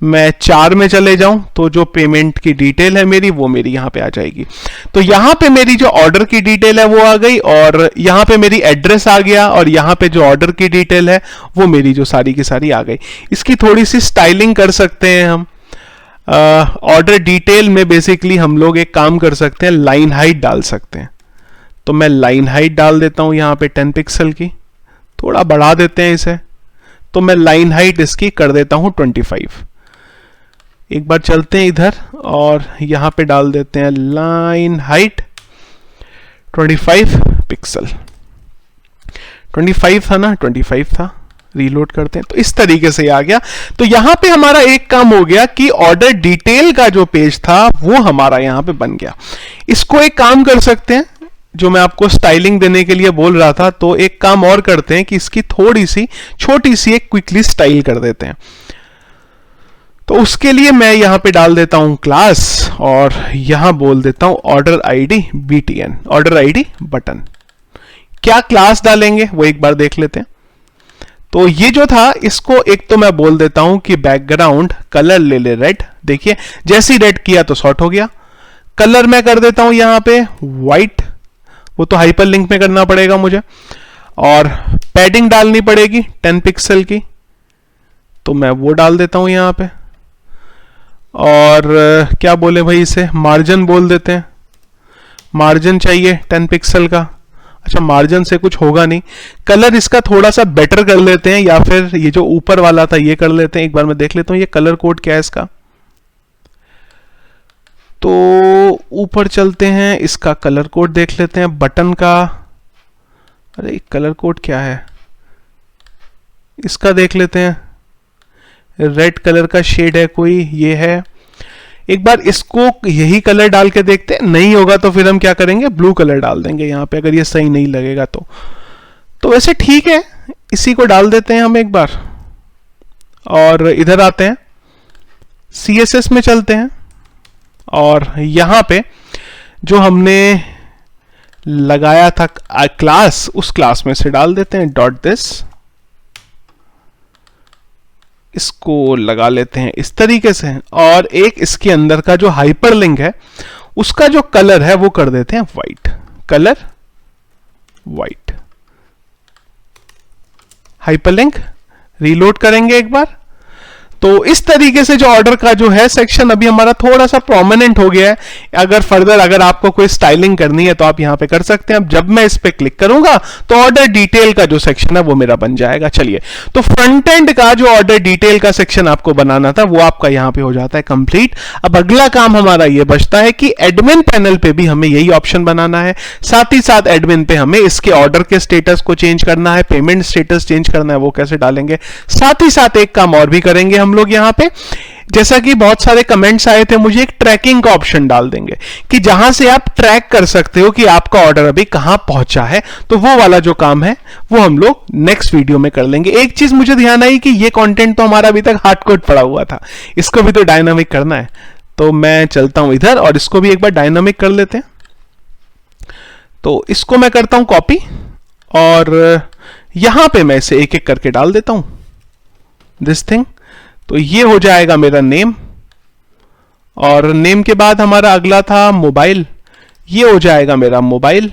मैं 4 में चले जाऊं, तो जो पेमेंट की डिटेल है मेरी वो मेरी यहां पे आ जाएगी। तो यहां पे मेरी जो ऑर्डर की डिटेल है वो आ गई, और यहां पे मेरी एड्रेस आ गया, और यहां पे जो ऑर्डर की डिटेल है वो मेरी जो सारी की सारी आ गई। इसकी थोड़ी सी स्टाइलिंग कर सकते हैं हम। ऑर्डर डिटेल में बेसिकली हम लोग एक काम कर सकते हैं, लाइन हाइट डाल सकते हैं। तो मैं लाइन हाइट डाल देता हूं यहां पे 10 पिक्सल की, थोड़ा बढ़ा देते हैं इसे। तो मैं लाइन हाइट इसकी कर देता हूं 25। एक बार चलते हैं इधर और यहां पे डाल देते हैं लाइन हाइट 25 पिक्सल। 25 था ना, 25 था। रीलोड करते हैं तो इस तरीके से आ गया। तो यहां पे हमारा एक काम हो गया कि ऑर्डर डिटेल का जो पेज था वो हमारा यहां पे बन गया। इसको एक काम कर सकते हैं, जो मैं आपको स्टाइलिंग देने के लिए बोल रहा था, तो एक काम और करते हैं कि इसकी थोड़ी सी छोटी सी एक क्विकली स्टाइल कर देते हैं। तो उसके लिए मैं यहां पे डाल देता हूं क्लास और यहां बोल देता हूं order ID BTN, order ID button. क्या क्लास डालेंगे वो एक बार देख लेते हैं। तो ये जो था इसको एक तो मैं बोल देता हूं कि बैकग्राउंड कलर ले ले रेड। देखिए जैसे ही रेड किया तो शॉर्ट हो गया। कलर मैं कर देता हूं यहां पे व्हाइट, वो तो हाइपरलिंक में करना पड़ेगा मुझे, और पैडिंग डालनी पड़ेगी 10 पिक्सल की, तो मैं वो डाल देता हूं यहां पे। और क्या बोले भाई, इसे मार्जिन बोल देते हैं, मार्जिन चाहिए 10 पिक्सल का। अच्छा मार्जिन से कुछ होगा नहीं, कलर इसका थोड़ा सा बेटर कर लेते हैं, या फिर ये जो ऊपर वाला था ये कर लेते हैं। एक बार मैं देख लेता हूं ये कलर कोड क्या है इसका। तो ऊपर चलते हैं, इसका कलर कोड देख लेते हैं बटन का। अरे कलर कोड क्या है इसका, देख लेते हैं। रेड कलर का शेड है कोई, ये है। एक बार इसको यही कलर डाल के देखते हैं, नहीं होगा तो फिर हम क्या करेंगे, ब्लू कलर डाल देंगे यहां पे, अगर ये सही नहीं लगेगा तो वैसे ठीक है, इसी को डाल देते हैं हम एक बार। और इधर आते हैं, CSS में चलते हैं, और यहां पे जो हमने लगाया था क्लास, उस क्लास में से डाल देते हैं .this। इसको लगा लेते हैं इस तरीके से, और एक इसके अंदर का जो हाइपरलिंक है उसका जो कलर है वो कर देते हैं white, colour white. Hyperlink reload करेंगे एक बार। तो इस तरीके से जो ऑर्डर का जो है सेक्शन अभी हमारा थोड़ा सा प्रोमिनेंट हो गया है। अगर फर्दर अगर आपको कोई स्टाइलिंग करनी है तो आप यहां पे कर सकते हैं। अब जब मैं इस पे क्लिक करूंगा तो ऑर्डर डिटेल का जो सेक्शन है वो मेरा बन जाएगा। चलिए, तो फ्रंट एंड का जो ऑर्डर डिटेल का सेक्शन आपको बनाना था वो आपका यहां पे हो जाता है कंप्लीट। अब अगला काम हमारा ये बचता है कि एडमिन पैनल पे भी हमें यही ऑप्शन बनाना है। साथ ही साथ एडमिन पे हमें इसके ऑर्डर के स्टेटस को चेंज करना है, पेमेंट स्टेटस चेंज करना है, वो कैसे डालेंगे। साथ ही साथ एक काम और भी करेंगे हम लोग यहां पे, जैसा कि बहुत सारे कमेंट्स आए थे मुझे, एक ट्रैकिंग का ऑप्शन डाल देंगे कि जहां से आप ट्रैक कर सकते हो कि आपका ऑर्डर अभी कहां पहुंचा है। तो वो वाला जो काम है वो हम लोग नेक्स्ट वीडियो में कर लेंगे। एक चीज मुझे ध्यान आई कि ये कंटेंट तो हमारा अभी तक हार्ड कोड पड़ा हुआ था, इसको भी तो डायनामिक करना है। तो मैं चलता हूं इधर और इसको भी एक बार डायनामिक कर लेते हैं। तो इसको मैं करता हूं कॉपी, और यहां पे मैं इसे एक एक करके डाल देता हूं, दिस थिंग। तो ये हो जाएगा मेरा नेम, और नेम के बाद हमारा अगला था मोबाइल, ये हो जाएगा मेरा मोबाइल।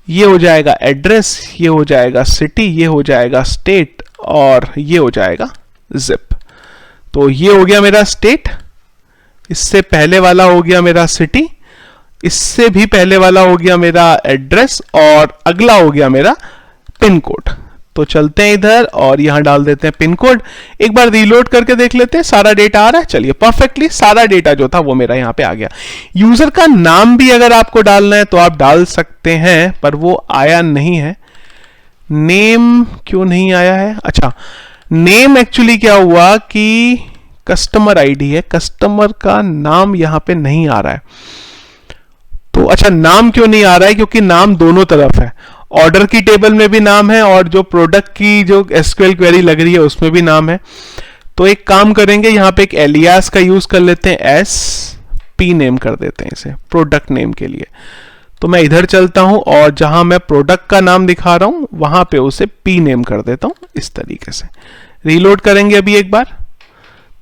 ये हो जाएगा एड्रेस, ये हो जाएगा सिटी, ये हो जाएगा स्टेट, और ये हो जाएगा जिप। तो ये हो गया मेरा स्टेट, इससे पहले वाला हो गया मेरा सिटी, इससे भी पहले वाला हो गया मेरा एड्रेस, और अगला हो गया मेरा पिन कोड। तो चलते हैं इधर और यहां डाल देते हैं पिन कोड। एक बार रीलोड करके देख लेते हैं सारा डेटा आ रहा है। चलिए, परफेक्टली सारा डेटा जो था वो मेरा यहां पे आ गया। यूजर का नाम भी अगर आपको डालना है तो आप डाल सकते हैं, पर वो आया नहीं है। नेम क्यों नहीं आया है? अच्छा, नेम एक्चुअली क्या हुआ कि कस्टमर आईडी है, कस्टमर का नाम यहां पे नहीं आ रहा है। तो अच्छा, नाम क्यों नहीं आ रहा है? क्योंकि नाम दोनों तरफ है, ऑर्डर की टेबल में भी नाम है और जो प्रोडक्ट की जो एसक्यूएल क्वेरी लग रही है उसमें भी नाम है। तो एक काम करेंगे, यहां पे एक एलियास का यूज कर लेते हैं, SP नेम कर देते हैं इसे प्रोडक्ट नेम के लिए। तो मैं इधर चलता हूं और जहां मैं प्रोडक्ट का नाम दिखा रहा हूं वहां पे उसे P नेम कर देता हूं इस तरीके से। रीलोड करेंगे अभी एक बार,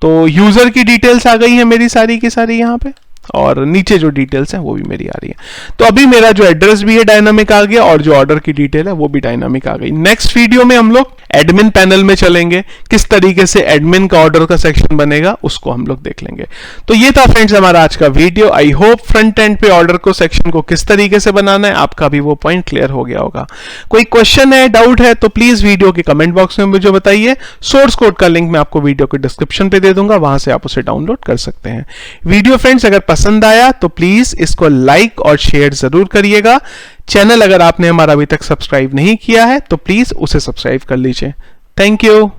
तो यूजर की डिटेल्स आ गई है मेरी सारी की सारी यहां पे, और नीचे जो डिटेल्स हैं वो भी मेरी आ रही है। तो अभी मेरा जो एड्रेस भी है डायनामिक आ गया, और जो ऑर्डर की डिटेल है वो भी डायनामिक आ गई। नेक्स्ट वीडियो में हम लोग एडमिन पैनल में चलेंगे, किस तरीके से एडमिन का ऑर्डर का सेक्शन बनेगा उसको हम लोग देख लेंगे। तो ये था फ्रेंड्स हमारा आज का video. I hope front end पे ऑर्डर को सेक्शन को किस तरीके से बनाना है आपका भी वो पॉइंट क्लियर हो गया होगा। कोई क्वेश्चन है, डाउट है तो प्लीज वीडियो के कमेंट बॉक्स में मुझे बताइए। सोर्स कोड का लिंक मैं आपको वीडियो के डिस्क्रिप्शन पे दे दूंगा, वहां से आप उसे डाउनलोड कर सकते हैं। वीडियो फ्रेंड्स अगर पसंद आया तो प्लीज इसको लाइक और शेयर जरूर करिएगा। चैनल अगर आपने हमारा अभी तक सब्सक्राइब नहीं किया है तो प्लीज उसे सब्सक्राइब कर लीजिए। Thank you.